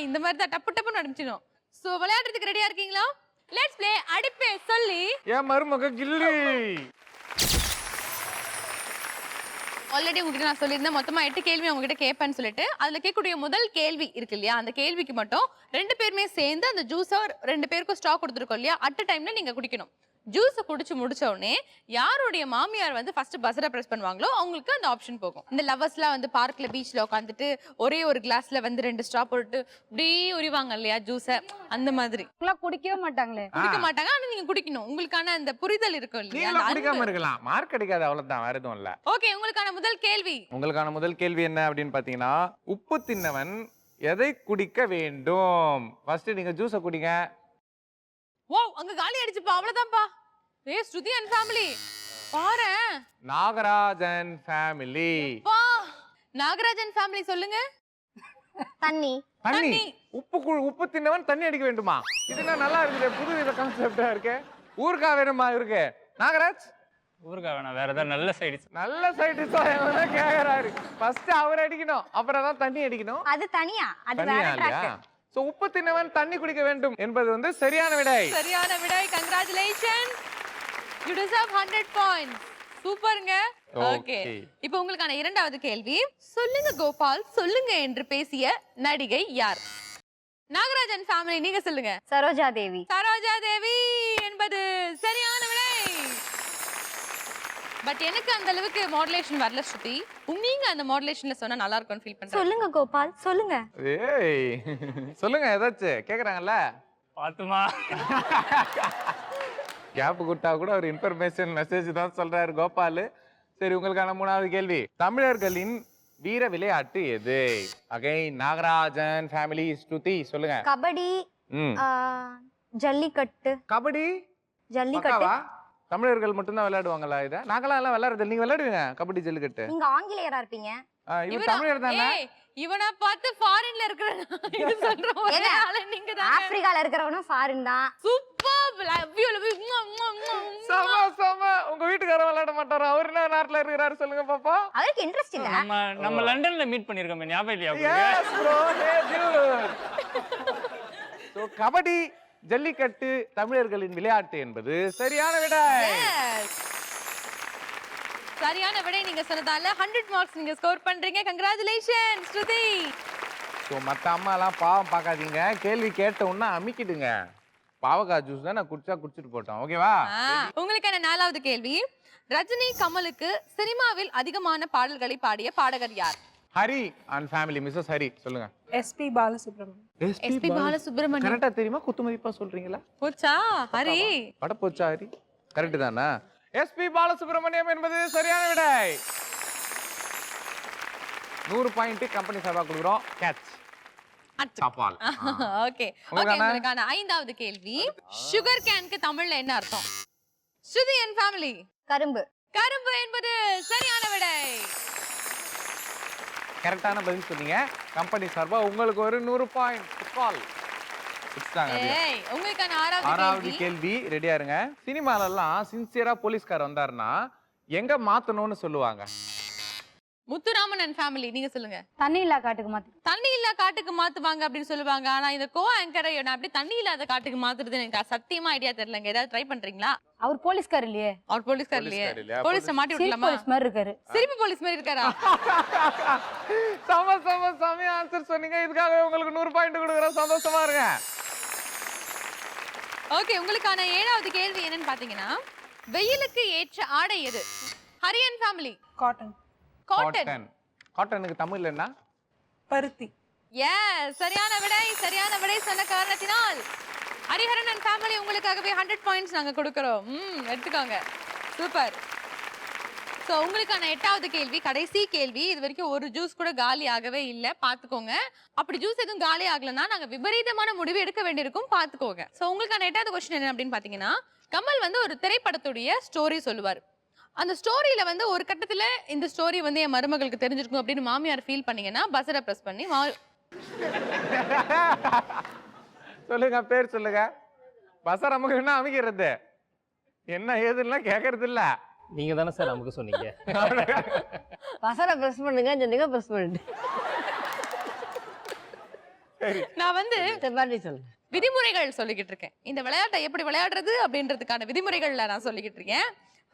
C: இந்த மாதிரி தான் டப்புன்னு அடிச்சிடும். சோ விளையாடுறதுக்கு ரெடியா இருக்கீங்களா? லெட்ஸ் ப்ளே அடிப்பே சொல்லி.
D: ஏன் மருமக கில்லி.
C: ஆல்ரெடி உங்ககிட்ட நான் சொல்லியிருந்தேன் மொத்தமா 8 கேள்வி உங்ககிட்ட கேட்பேன்னு சொல்லிட்டு. அதுல கேட்கக்கூடிய முதல் கேள்வி இருக்கு இல்லையா, அந்த கேள்விக்கு மட்டும் 2 பேருமே சேர்ந்து அந்த ஜூஸை 2 பேருக்கும் ஸ்டாக் கொடுத்துருக்கோம் இல்லையா, அட் டைம்ல நீங்க குடிக்கணும். ஜூஸை குடிச்சு முடிச்ச உடனே யாருடைய மாமியார் வந்து ஃபர்ஸ்ட் பஸ்ஸரை பிரஸ் பண்ணுவாங்களோ அவங்களுக்கு அந்த ஆப்ஷன் போகும். இந்த லவர்ஸ்லாம் வந்து பார்க்ல பீச்ல உட்காந்துட்டு ஒரே ஒரு கிளாஸ்ல வந்து 2 ஸ்ட்ரா போட்டு அப்படியே உரிவாங்க இல்லையா ஜூஸை, அந்த மாதிரி
E: குடிக்கவே மாட்டாங்களே.
C: குடிக்க மாட்டாங்க. ஆனா நீங்க குடிக்கணும். உங்களுக்கான அந்த புரிதல் இருக்கும் இல்லையா, அந்த
D: குடிக்காம
C: அன்பு.
D: இருக்கலாம், மார்க் கிடைக்காது, அவ்வளவுதான், வேற எதுவும் இல்ல.
C: ஓகே, உங்களுக்கான முதல் கேள்வி
D: என்ன அப்படின்னு பாத்தீங்கன்னா, உப்பு தின்னவன் எதை குடிக்க வேண்டும்? ஃபர்ஸ்ட் நீங்க ஜூஸை குடிங்க.
C: ஓ, அங்க காலி அடிச்சுப்பா, அவ்வளவுதான்ப்பா. ஸ்ருதி அண்ட் ஃபேமிலி பாரு.
D: நாகராஜன் ஃபேமிலி.
C: நாகராஜன் ஃபேமிலி சொல்லுங்க.
E: தண்ணி.
D: உப்பு தின்னவன் தண்ணி அடிக்க வேண்டுமா? இதுனா நல்லா இருக்குது, புது வித கான்செப்டா இருக்கு. ஊர்கா வேணுமா இருக்கு? நாகராஜ்
A: ஊருக்கா வேணாம், வேற ஏதாவது நல்ல சைடிஸ்.
D: நல்ல சைடிஸ் கேக்குறாரு. ஃபர்ஸ்ட் அவர் அடிக்கணும், அப்புறம் தான் தண்ணி அடிக்கணும்.
E: அது தனியா, அது
D: தனியா
E: வேற
D: இல்லையா?
E: ட்ராக்.
D: சோ உப்பு தின்னவன் தண்ணி குடிக்க வேண்டும் என்பது வந்து சரியான விடை.
C: கங்க்ராச்சுலேஷன். You deserve 100 points. சூப்பர்ங்க. ஓகே, இப்போ உங்களுக்கான இரண்டாவது கேள்வி. சொல்லுங்க கோபால், சொல்லுங்க என்று பேசிய நடிகை யார்? நாகராஜன் ஃபேமிலி நீங்க சொல்லுங்க.
E: சரோஜா தேவி
C: என்பது சரியான விடை. பட் எனக்கு அந்த அளவுக்கு மாடுலேஷன் வரல ஸ்ருதி. நீங்க அந்த மாடுலேஷன்ல சொன்னா நல்லா இருக்கும்னு ஃபீல் பண்றேன்.
E: சொல்லுங்க கோபால், சொல்லுங்க.
D: ஏய் சொல்லுங்க, ஏதாச்சும் கேக்குறாங்கல்ல.
A: பாத்துமா
D: கேப் குட்டா கூட ஒரு இன்ஃபர்மேஷன் மெசேஜ் தான் சொல்றாரு கோபால். சரி, உங்களுக்கான 3வது கேள்வி. தமிழர்களின் வீர விளையாட்டு எது? அகைன் நாகராஜன் ஃபேமிலி ஸ்ருதி சொல்லுங்க.
E: கபடி, ஜல்லிக்கட்டு.
D: கபடி
E: ஜல்லிக்கட்டு.
D: தமிழர்கள் மட்டும்தான் விளையாடுவாங்களா இத? நாங்களாம் எல்லாம் விளையாடுறது. நீங்க விளையாடுவீங்க கபடி ஜல்லிக்கட்டு?
E: நீங்க ஆங்கிலேயரா இருப்பீங்க.
D: இவன் தமிழர் தானே?
C: இவனை பார்த்து ஃபாரின்ல இருக்கிற இது சொல்ற ஒரே ஆளு நீங்க தான்.
E: ஆப்பிரிக்கால இருக்கிறவனும் ஃபாரின் தான்.
C: Super, love you.
D: சம உங்க வீட்டுக்காரர் விளையாட மாட்டாரா? அவர் என்ன நாட்டுல இருக்கிறாரு சொல்லுங்க பாப்பா.
E: அவருக்கு இன்ட்ரெஸ்ட் இல்ல.
A: நம்ம லண்டன்ல மீட் பண்ணிருக்கோம், ஞாபகம் இல்லையா?
D: Yes bro, hey dude. So kabaddi jallikattu தமிழர்களின் விளையாட்டு என்பது சரியான விடை.
C: சரியான விடை நீங்க சொன்னதால 100 மார்க்ஸ் நீங்க ஸ்கோர் பண்றீங்க. கங்க்ராச்சுலேஷன் ஸ்ருதி.
D: ஸோ மற்ற அம்மாலாம் பாவம் பார்க்காதீங்க, கேள்வி கேட்ட உடனே அமிக்கிடுங்க. பாவக்காய் ஜூஸ் தான் நான் குடிச்சிட்டு போட்டோம். ஓகேவா?
C: உங்களுக்கான 4வது கேள்வி. ரஜினி கமலுக்கு சினிமாவில் அதிகமான பாடல்களை பாடிய பாடகர் யார்?
D: Hari and family, Mrs Hari சொல்லுங்க.
F: எஸ்பி பாலசுப்ரமணியம்.
C: எஸ்பி பாலசுப்ரமணியம்.
D: கரெக்டா தெரியுமா? குத்துமதிப்பா சொல்றீங்களா?
C: போச்சா ஹரி?
D: பட போச்சா ஹரி? கரெக்ட் தானா? எஸ்பி பாலசுப்ரமணியம் என்பது சரியான விடை. 100 பாயிண்ட் கம்பெனி சார்பா கொடுக்குறோம். கேட்ச் சப்பால்.
C: ஓகே, உங்களுக்கான 5வது கேள்வி. சுகர் கேனுக்கு தமிழ்ல என்ன அர்த்தம்? ஸ்ருதி அண்ட் ஃபேமிலி.
E: கரும்பு.
C: கரும்பு என்பது சரியான விடை.
D: கரெக்டான பதில் சொன்னீங்க. கம்பெனி சார்பா உங்களுக்கு ஒரு 100 பாயிண்ட். கால்
C: உங்களுக்கான
D: 6வது கேள்வி. ரெடியா இருங்க. சினிமால எல்லாம் சின்சியரா போலீஸ்கார் வந்தாருன்னா எங்க மாத்தணும்னு சொல்லுவாங்க?
C: முத்துராமன் அண்ட் ஃபேமிலி நீங்க சொல்லுங்க.
E: தண்ணி இல்லா காட்டுக்கு மாத்து.
C: தண்ணி இல்ல காட்டுக்கு மாத்துவாங்க அப்படின்னு சொல்லுவாங்க. ஆனா இந்த கோ ஆங்கரை நான் அப்படி தண்ணி இல்லாத காட்டுக்கு மாத்துறது எனக்கு சத்தியமா ஐடியா தெரியலங்க. ஏதாவது ட்ரை பண்றீங்களா?
E: அவர் போலீஸ்கார் இல்லையே.
C: அவர் போலீஸ்கார் இல்லையே. போலீஸ்ல மாட்டி
E: சிரிப்பு
C: விடலாமா?
E: போலீஸ் மாதிரி இருக்காரு.
C: சிரிப்பு போலீஸ் மாதிரி இருக்காரா?
D: செமையா ஆன்சர் சொன்னீங்க. இதுக்காக உங்களுக்கு 100 பாயிண்ட் கொடுக்குறேன். சந்தோஷமா இருங்க.
C: ஓகே, உங்களுக்கான 7வது கேள்வி என்னன்னு பாத்தீங்கன்னா, வெயிலுக்கு ஏற்ற ஆடை எது? ஹரியன் ஃபேமிலி.
F: காட்டன்.
C: காட்டன்.
D: காட்டனுக்கு தமிழ்ல என்ன?
F: பருத்தி.
C: எஸ், சரியான விடை சொன்ன காரணத்தினால் ஹரிஹரன் அண்ட் ஃபேமிலி உங்களுக்காகவே 100 பாயிண்ட்ஸ் நாங்க கொடுக்கிறோம். எடுத்துக்கோங்க. சூப்பர். சோ உங்களுக்கான 8வது கேள்வி, கடைசி கேள்வி. இது வரைக்கும் ஒரு ஜூஸ் கூட காலி ஆகவே இல்ல, பாத்துக்கோங்க. அப்படி ஜூஸ் எதுவும் காலி ஆகலன்னா நாங்க விபரீதமான முடிவு எடுக்க வேண்டியிருக்கும், பாத்துக்கோங்க. சோ உங்களுக்கான 8வது क्वेश्चन என்ன அப்படின்னு பாத்தீங்கன்னா, கமல் வந்து ஒரு திரைப்படத்துடைய ஸ்டோரி சொல்லுவார். அந்த ஸ்டோரியில வந்து ஒரு கட்டத்துல இந்த ஸ்டோரி வந்து என் மருமகளுக்கு தெரிஞ்சிருக்கும் அப்படின்னு மாமியார் ஃபீல் பண்ணீங்கன்னா பஸரை பிரஸ் பண்ணி
D: சொல்லுங்க, பேர் சொல்லுங்க. பஸர் நமக்கு என்ன அமைக்கிறது, என்ன ஏதுன்னா கேட்கறது இல்ல.
A: நீங்க தானே சார் நமக்கு சொன்னீங்க.
G: பசரை பிரஸ் பண்ணுங்க சொன்னீங்க, பிரஸ் பண்ணிட்டு
C: நான் வந்து
G: சொல்லுங்க.
C: விதிமுறைகள் சொல்லிக்கிட்டு இருக்கேன். இந்த விளையாட்டை எப்படி விளையாடுறது அப்படின்றதுக்கான விதிமுறைகள்ல நான் சொல்லிக்கிட்டு இருக்கேன்.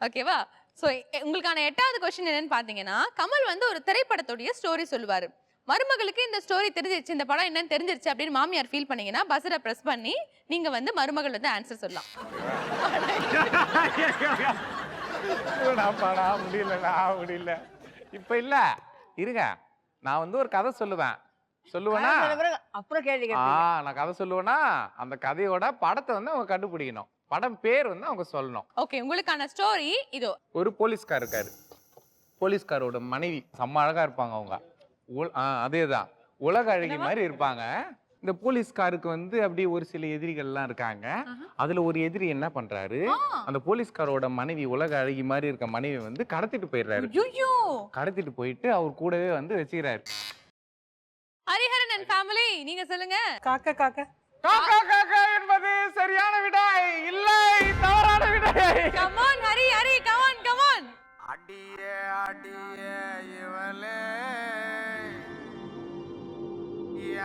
C: ஓகேவா? சோ உங்களுக்கான 8வது क्वेश्चन என்னன்னு பாத்தீங்கன்னா, கமல் வந்து ஒரு திரைப்படத்துடைய ஸ்டோரி சொல்லுவாரு. மருமகளுக்கு இந்த ஸ்டோரி தெரிஞ்சிருச்சு, இந்த படம் என்னன்னு தெரிஞ்சிருச்சு அப்படின்னு மாமியார் ஃபீல் பண்ணீங்கன்னா பஸரை பிரஸ் பண்ணி நீங்க வந்து மருமகள் வந்து ஆன்சர் சொல்லலாம்.
D: முடியல இப்ப இல்ல, இருங்க. நான் வந்து ஒரு கதை சொல்லுவேனா
G: அப்புறம் கேள்வி
D: நான் கதை சொல்லுவேனா, அந்த கதையோட படத்தை வந்து அவங்க கண்டுபிடிக்கணும். படம் பேர் வந்து அவங்க சொல்லணும்.
C: ஓகே, உங்களுக்கான ஸ்டோரி இதோ.
D: ஒரு போலீஸ்கார் இருக்காரு. போலீஸ்காரோட மனைவி செம்ம அழகா இருப்பாங்க. அவங்க அதேதான், உலக அழகி மாதிரி இருப்பாங்க. இந்த போலீஸ்காருக்கு வந்து அப்படி ஒரு சில எதிரிகள்லாம் இருக்காங்க. அதுல ஒரு எதிரி என்ன பண்றாரு, அந்த போலீஸ்காரோட மனைவி, உலக அழகி மாதிரி இருக்க மனைவி வந்து கடத்திட்டு போயிடுறாரு. கடத்திட்டு போயிட்டு அவர் கூடவே வந்து வச்சுக்கிறாரு.
C: ஹரிஹரன் அண்ட் ஃபேமிலி நீங்க சொல்லுங்க.
F: காக்கா காக்கா.
D: காக்கா காக்கா என்பது சரியான விடை இல்லை, தவறான விடை.
C: Come on Hari, come on come on.
I: அடியே இவளே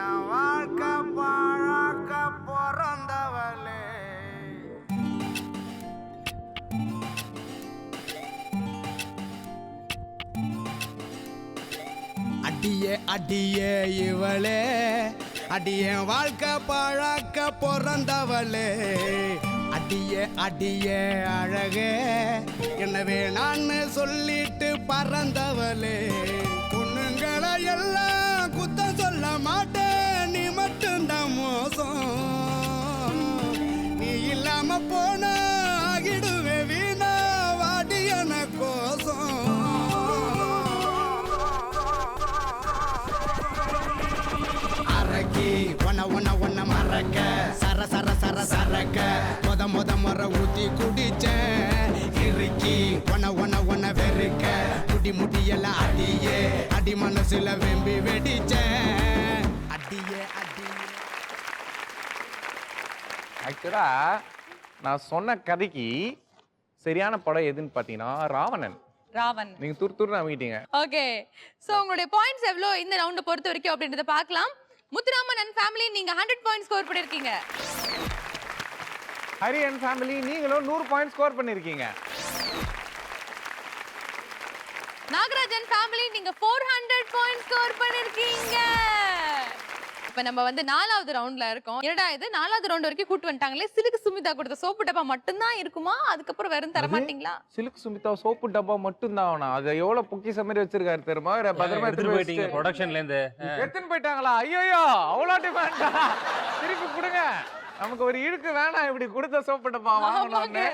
I: என் வாழ்க்கை பாழாக்க பிறந்தவளே. அடியே இவளே அடியே வாழ்க்கை பாழாக்க பிறந்தவளே. அடியே அழகே எனவே நான் சொல்லிட்டு பறந்தவளே. பொண்ணுங்களை எல்லாம் குத்தம் சொல்ல மாட்டேன், நீ மட்டும்தான் மோசம். நீ இல்லாம போன ஆகிடுவே வீணா, வாடியன கோசம். அரக்கி ஒன்ன மறக்க சரக்க முத முறை ஊத்தி குடிச்சேன். இறுக்கி ஒன்ன வெறுக்க முடியெல்லாம் அடி மனசுல வெம்பி வெடிச்சேன். அடியே
D: ஆக்சுவலா நான் சொன்ன கதைக்கு சரியான படம் எதுன்னு பாத்தீங்கன்னா ராவணன். நீங்க துரு நம்பிட்டீங்க.
C: ஓகே, சோ உங்களுடைய பாயிண்ட்ஸ் எவ்வளோ இந்த ரவுண்ட் பொறுத்த வரைக்கும் அப்படின்றத பார்க்கலாம். முத்துராமன் அண்ட் ஃபேமிலி நீங்க 100 பாயிண்ட் ஸ்கோர் பண்ணிருக்கீங்க.
D: ஹரி அண்ட் ஃபேமிலி நீங்களும் 100 பாயிண்ட் ஸ்கோர் பண்ணிருக்கீங்க.
C: நாகராஜன் ஃபேமிலி நீங்க 400 பாயிண்ட் ஸ்கோர் பண்ணிருக்கீங்க. இப்ப நம்ம வந்து 4வது ரவுண்ட்ல இருக்கோம். என்னடா இது 4வது ரவுண்ட் வரைக்கும் கூட்டு வந்துட்டாங்களே, சிலுக்கு சுமிதா கொடுத்த சோப்பு டப்பா மட்டும் தான் இருக்குமா, அதுக்கப்புறம் வெறும் தர மாட்டீங்களா?
D: சிலுக்கு சுமிதா சோப்பு டப்பா மட்டும் தான். அது எவ்வளவு பொக்கிஷ மாதிரி வச்சிருக்காரு தெரியுமா? பத்திரமா எடுத்து போயிட்டீங்க
A: ப்ரொடக்ஷன்ல இருந்து.
D: எடுத்துன்னு போயிட்டாங்களா? ஐயோ அவ்வளோ டிமாண்டா? திருப்பி கொடுங்க, நமக்கு ஒரு இழுக்கு வேணாம். இப்படி கொடுத்த சோப்பு டப்பா வாங்கணும்னு.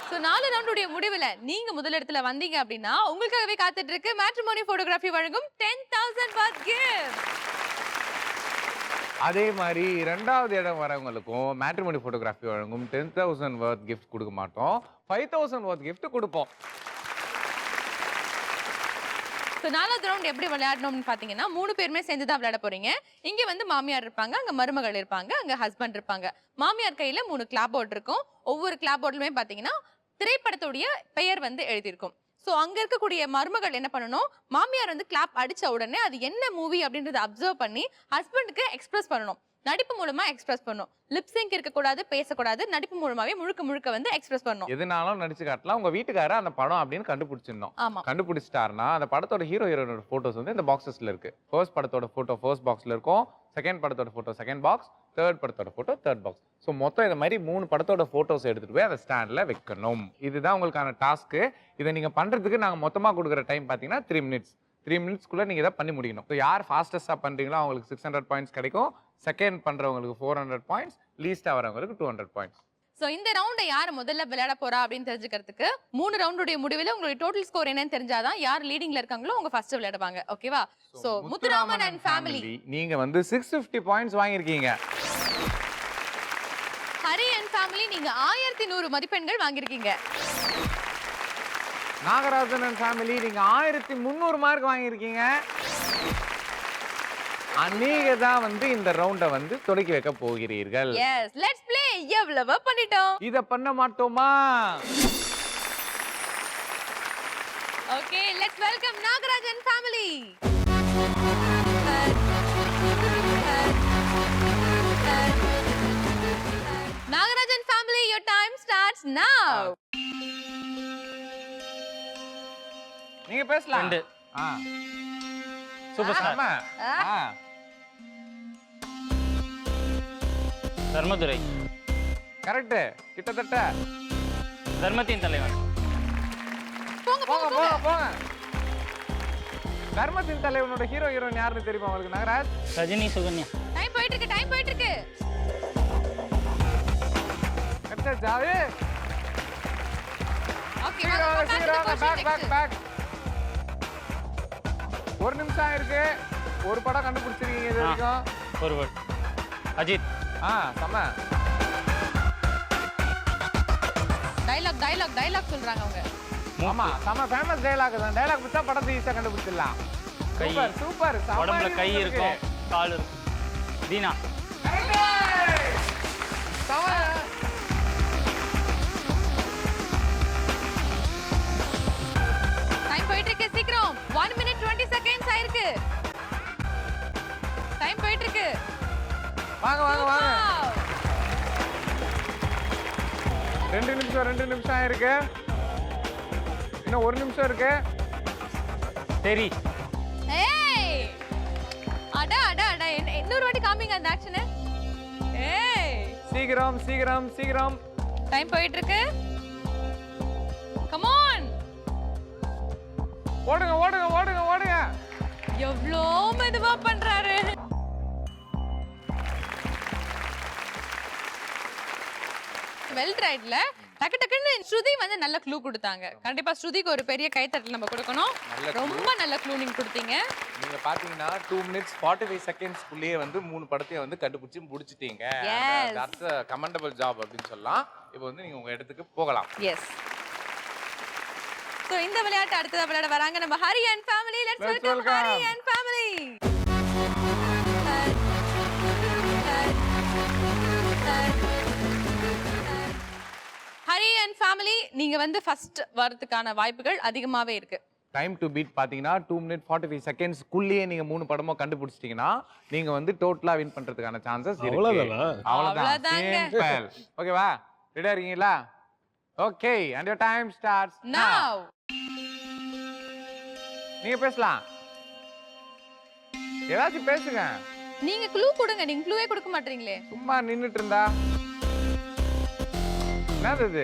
C: சோ 4 ரவுண்டுடைய முடிவுல நீங்க முதலிடத்துல வந்தீங்க அப்படின்னா உங்களுக்காகவே காத்துட்டு இருக்கு மேட்ரிமோனி போட்டோகிராஃபி வழங்கும் 10,000 worth gift.
D: அதே மாதிரி 2வது இடம் வரவங்களுக்கும் மேட்ரிமோனி போட்டோகிராஃபி வழங்கும் 10,000 worth gift கொடுக்க மாட்டோம், 5,000 worth gift கொடுப்போம்.
C: ஸோ 4வது ரவுண்ட் எப்படி விளையாடணும்னு பார்த்தீங்கன்னா 3 பேருமே சேர்ந்து தான் விளையாட போறீங்க. இங்கே வந்து மாமியார் இருப்பாங்க, அங்கே மருமகள் இருப்பாங்க, அங்கே ஹஸ்பண்ட் இருப்பாங்க. மாமியார் கையில் 3 கிளாப் போர்டு இருக்கும். ஒவ்வொரு கிளாப் போர்டுலுமே பார்த்தீங்கன்னா திரைப்படத்துடைய பெயர் வந்து எழுதியிருக்கும். ஸோ அங்க இருக்கக்கூடிய மருமகள் என்ன பண்ணணும், மாமியார் வந்து கிளாப் அடிச்ச உடனே அது என்ன மூவி அப்படின்றத அப்சர்வ் பண்ணி ஹஸ்பண்டுக்கு எக்ஸ்பிரஸ் பண்ணணும். நடிப்பு மூலமா எக்ஸ்பிரஸ் பண்ணணும். லிப்சிங்க் இருக்கக்கூடாது, பேசக்கூடாது. நடிப்பு மூலமாவே முழுக்க முழுக்க வந்து எக்ஸ்பிரஸ் பண்ணணும்.
D: எதுனாலும் நடிச்சு காட்டலாம். உங்க வீட்டுக்காரர் அந்த படம் அப்படின்னு கண்டுபிடிச்சிடணும்.
C: ஆமா.
D: கண்டுபிடிச்சிட்டாருன்னா அந்த படத்தோட ஹீரோ ஹீரோனோட போட்டோஸ் வந்து இந்த பாக்ஸஸ்ல இருக்கு. ஃபர்ஸ்ட் படத்தோட போட்டோ ஃபர்ஸ்ட் பாக்ஸ்ல இருக்கும், செகண்ட் படத்தோட போட்டோ செகண்ட் பாக்ஸ், தேர்ட் படத்தோட போட்டோ தேர்ட் பாக்ஸ். ஸோ மொத்தம் இந்த மாதிரி 3 படத்தோட போட்டோஸ் எடுத்துட்டு போய் அந்த ஸ்டாண்ட்ல வைக்கணும். இதுதான் உங்களுக்கான டாஸ்க்கு. இதை நீங்க பண்றதுக்கு நாங்க மொத்தமா கொடுக்குற டைம் பாத்தீங்கன்னா 3 minutes. 3 minutesக்குள்ள நீங்க இதை பண்ணி முடிக்கணும். ஸோ யார் ஃபாஸ்டஸ்டா பண்றீங்களோ அவங்களுக்கு 600 பாயிண்ட்ஸ் கிடைக்கும். செகண்ட் பண்றவங்களுக்கு 400 பாயிண்ட்ஸ், லீஸ்டா வரவங்களுக்கு 200 பாயிண்ட்ஸ்.
C: ஸோ இந்த ரவுண்டை யார் முதல்ல விளையாட போறா அப்படின்னு தெரிஞ்சுக்கிறதுக்கு 3 ரவுண்டுடைய முடிவில் உங்களுடைய டோட்டல் ஸ்கோர் என்னன்னு தெரிஞ்சாதான் யார் லீடிங்ல இருக்காங்களோ அவங்க ஃபர்ஸ்ட் விளையாடுவாங்க. ஓகேவா? ஸோ முத்துராமன் அண்ட் ஃபேமிலி
D: நீங்க வந்து 650 பாயிண்ட்ஸ் வாங்கியிருக்கீங்க.
C: ஹரி அண்ட் ஃபேமிலி நீங்க 1100 மதிப்பெண்கள் வாங்கியிருக்கீங்க.
D: நாகராஜன் அண்ட் ஃபேமிலி நீங்க 1300 மார்க் வாங்கியிருக்கீங்க. நீங்க தான் வந்து இந்த ரவுண்ட வந்து தொடக்கி வைக்க போகிறீர்கள்.
C: Yes, let's play. எவ்வளவு பண்ணிட்டோம்?
D: இத பண்ண மாட்டோமா?
C: Okay, let's welcome Nagarajan family. Nagarajan family, your time starts now.
D: நீங்க பேசலாம்.
A: Super star Dharmadurai.
D: கரெக்ட். கிட்டத்தட்ட
A: தர்மத்தின் தலைவன்.
C: போங்க
D: போங்க
C: போங்க
D: போங்க போங்க. தர்மத்தின் தலைவனோட ஹீரோ ஹீரோயின் யாருன்னு தெரியுமா உங்களுக்கு நாகராஜ்?
A: ரஜினி, சுகன்யா.
C: டைம் போயிட்டு இருக்கு, டைம் போயிட்டு இருக்கு.
D: கரெக்டா ஜாவே.
C: ஓகே, வாங்க
D: பேக் பேக். 1 நிமிஷம் ஆயிருக்கு. ஒரு படம் கண்டுபிடிச்சிருக்கீங்க இது வரைக்கும்.
A: ஒரு வேர்ட். அஜித்.
D: சம.
C: டயலாக் சொல்றாங்க அவங்க.
D: ஆமா, சம ஃபேமஸ் டயலாக் தான். டயலாக் விட்டா படத்தை ஈஸியா கண்டுபிடிச்சிடலாம்.
A: கை.
D: சூப்பர்.
A: உடம்புல கை இருக்கும், கால் இருக்கும். தீனா.
C: டைம் போயிட்டு இருக்கு, சீக்கிரம். 1 minute 20 seconds ஆயிருக்கு. டைம் போயிட்டு இருக்கு.
D: வாங்க வாங்க வாங்க. 2 நிமிஷம் ஆயிருக்கு. இன்னும் 1 நிமிஷம் இருக்கு.
A: சரி.
C: ஏய், அட அட அட, இன்னொரு வாட்டி காமிங்க அந்த ஆக்ஷனை. ஏய்,
D: சீக்கிரம் சீக்கிரம் சீக்கிரம்.
C: டைம் போயிட்டு இருக்கு. Come on.
D: ஓடுங்க ஓடுங்க ஓடுங்க ஓடுங்க.
C: எவ்வளோ மெதுவா பண்றாரு. வெல் ட்ரைட்ல டக்கு டக்குன்னு ஸ்ருதி வந்து நல்ல க்ளூ கொடுத்தாங்க. கண்டிப்பா ஸ்ருதிக்கு ஒரு பெரிய கைத்தட்டல் நம்ம கொடுக்கணும். ரொம்ப நல்ல க்ளூ நீங்க கொடுத்தீங்க.
D: நீங்க பாத்தீங்கன்னா 2 minutes 45 seconds குள்ளேயே வந்து 3 படத்தையும் வந்து கண்டுபிடிச்சு முடிச்சிட்டீங்க. தட்ஸ் a commendable job அப்படின்னு சொல்லலாம். இப்போ வந்து நீங்க உங்க இடத்துக்கு போகலாம்.
C: எஸ். சோ இந்த விளையாட்டு அடுத்ததா விளையாட வராங்க நம்ம Hari and family. Let's welcome Hari and family. Hari and family நீங்க வந்து ஃபர்ஸ்ட் வரதுக்கான வாய்ப்புகள் அதிகமாவே இருக்கு.
D: டைம் டு பீட் பாத்தீங்கன்னா 2 minutes 45 seconds குள்ளேயே நீங்க 3 படமும் கண்டுபிடிச்சிட்டீங்கன்னா நீங்க வந்து டோட்டலா வின் பண்றதுக்கான சான்சஸ் இருக்கு. அவ்வளவுதான். ஓகேவா? ரெடியா இருக்கீங்களா? Okay, and your time starts
C: now.
D: நீங்க பேசலாம். ஏதாச்சும் பேசுங்க.
C: நீங்க க்ளூ கொடுங்க. நீங்க க்ளூவே கொடுக்க மாட்டீங்களே.
D: சும்மா நின்னுட்டு இருந்தா என்னது இது?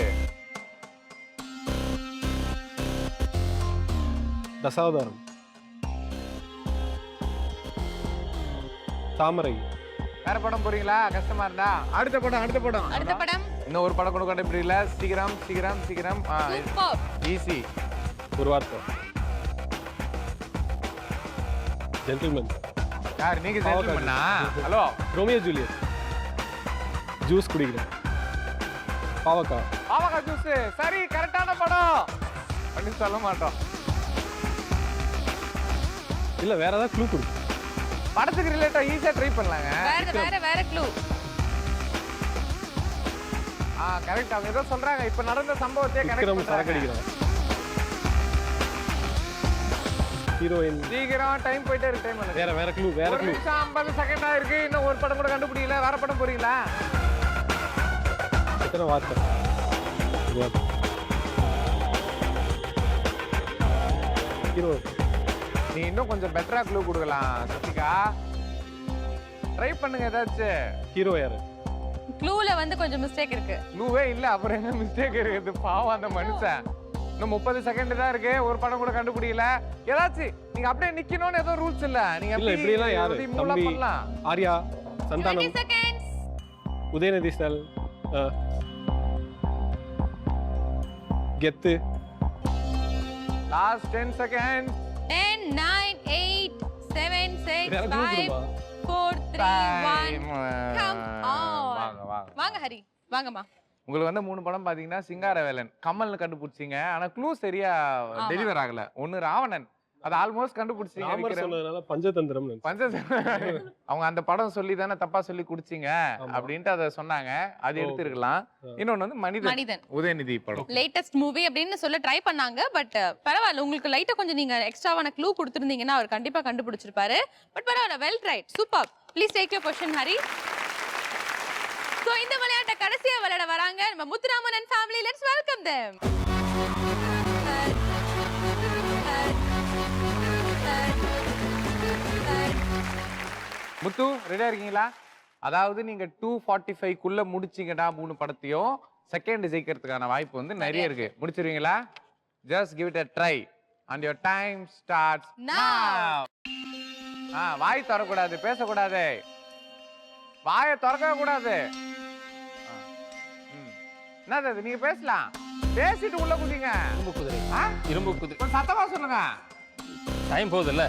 H: தசாவதாரம். தாமரை.
D: வேற படம் போறீங்களா? கஷ்டமா இருந்தா அடுத்த படம். இன்னும் ஒரு படம் கூட கண்டுபிடிக்கல. சீக்கிரம் சீக்கிரம் சீக்கிரம். ஈஸி.
H: ஒரு வார்த்தை. ஜென்டில்மேன்.
D: யார் நீங்க? ஜென்டில்மேனா? Hello,
H: Romeo Juliet. ஜூஸ் குடிக்கிறேன். பாவக்காய்
D: ஜூஸ். சரி, கரெக்டான படம். அப்படி சொல்ல மாட்டோம்.
H: இல்ல வேற ஏதாவது க்ளூ கொடு.
D: படத்துக்கு ரிலேட்டா ஈஸியா ட்ரை பண்ணலாங்க.
C: வேற க்ளூ.
D: கரெக்ட். அவங்க ஏதோ சொல்றாங்க. இப்ப நடந்த சம்பவத்தை கரெக்ட்
H: சரக்கு அடிக்கிறாங்க. ஹீரோயின்.
D: சீக்கிரம் டைம் போயிட்டே இருக்கு. டைம்
H: வேற வேற க்ளூ, வேற
D: ஒரு
H: க்ளூ.
D: நிமிஷம் 50 செகண்ட் ஆயிருக்கு. இன்னும் ஒரு படம் கூட கண்டுபிடிக்கல. வேற படம் போறீங்களா?
H: எத்தனை வார்த்தை? ஹீரோ.
D: நீ இன்னும் கொஞ்சம் பெட்டரா க்ளூ கொடுக்கலாம் சசிகா. ட்ரை பண்ணுங்க ஏதாச்சும்.
H: ஹீரோ யாரு?
C: க்ளூல வந்து கொஞ்சம் மிஸ்டேக் இருக்கு.
D: க்ளூவே இல்ல, அப்புறம் என்ன மிஸ்டேக் இருக்குது? பாவம் அந்த மனுஷன். இன்னும் 30 செகண்ட் தான் இருக்கு. ஒரு படம் கூட கண்டுபிடிக்கல. ஏதாச்சும் நீங்க அப்படியே நிக்கணும்னு ஏதோ ரூல்ஸ் இல்ல. நீங்க
H: இல்ல இப்படி எல்லாம் யாரு? தம்பி ஆர்யா,
C: 20
H: சந்தானம்,
C: seconds.
H: உதயநிதி ஸ்டால், கெத்து.
D: Last 10 second.
C: 10 9 8 7 6
H: வேற க்ளூ
C: 5
H: கொடுப்பா.
C: 4 3 1 come on.
D: வாங்க வாங்க.
C: வாங்க ஹரி வாங்கம்மா.
D: உங்களுக்கு வந்து 3 படம் பாத்தீங்கன்னா சிங்காரவேலன், கமல்னு கண்டுபிடிச்சீங்க. ஆனா க்ளூ சரியா டெலிவர் ஆகல. ஒன்னு ராவணன், அது ஆல்மோஸ்ட் கண்டுபிடிச்சீங்க.
H: ராமர் சொன்னதுனால பஞ்சதந்திரம்
D: அவங்க அந்த படம் சொல்லி தானே தப்பா சொல்லி குடிச்சீங்க அப்படின்ட்டு அதை சொன்னாங்க. அது எடுத்துருக்கலாம். இன்னொன்னு வந்து மனிதன், உதயநிதி படம்
C: லேட்டஸ்ட் மூவி அப்படின்னு சொல்ல ட்ரை பண்ணாங்க. பட் பரவாயில்ல, உங்களுக்கு லைட்டா கொஞ்சம் நீங்க எக்ஸ்ட்ராவான க்ளூ கொடுத்திருந்தீங்கன்னா அவர் கண்டிப்பா கண்டுபிடிச்சிருப்பாரு. பட் பரவாயில்ல, well tried, super. Please take your question Hari. So இந்த விளையாட்டை கடைசியா விளையாட வராங்க நம்ம Muthuraman and family. Let's welcome them.
D: Muthu ரெடியா இருக்கீங்களா? அதாவது நீங்க 2:45 முடிச்சீங்கடா 3 படத்தையும், செகண்ட் ஜெயிக்கிறதுக்கான வாய்ப்பு வந்து நிறைய இருக்கு. முடிச்சிருவீங்களா? Just give it a try and your time starts now. வாய் திறக்கக்கூடாது, பேசக்கூடாது, வாயை திறக்கவே கூடாது. என்னது அது? நீங்க பேசலாம், பேசிட்டு உள்ள குதிங்க.
H: இரும்பு குதிரை. இரும்பு குதிரை.
D: கொஞ்சம் சத்தமா சொல்லுங்க.
H: டைம் போகுதுல்ல.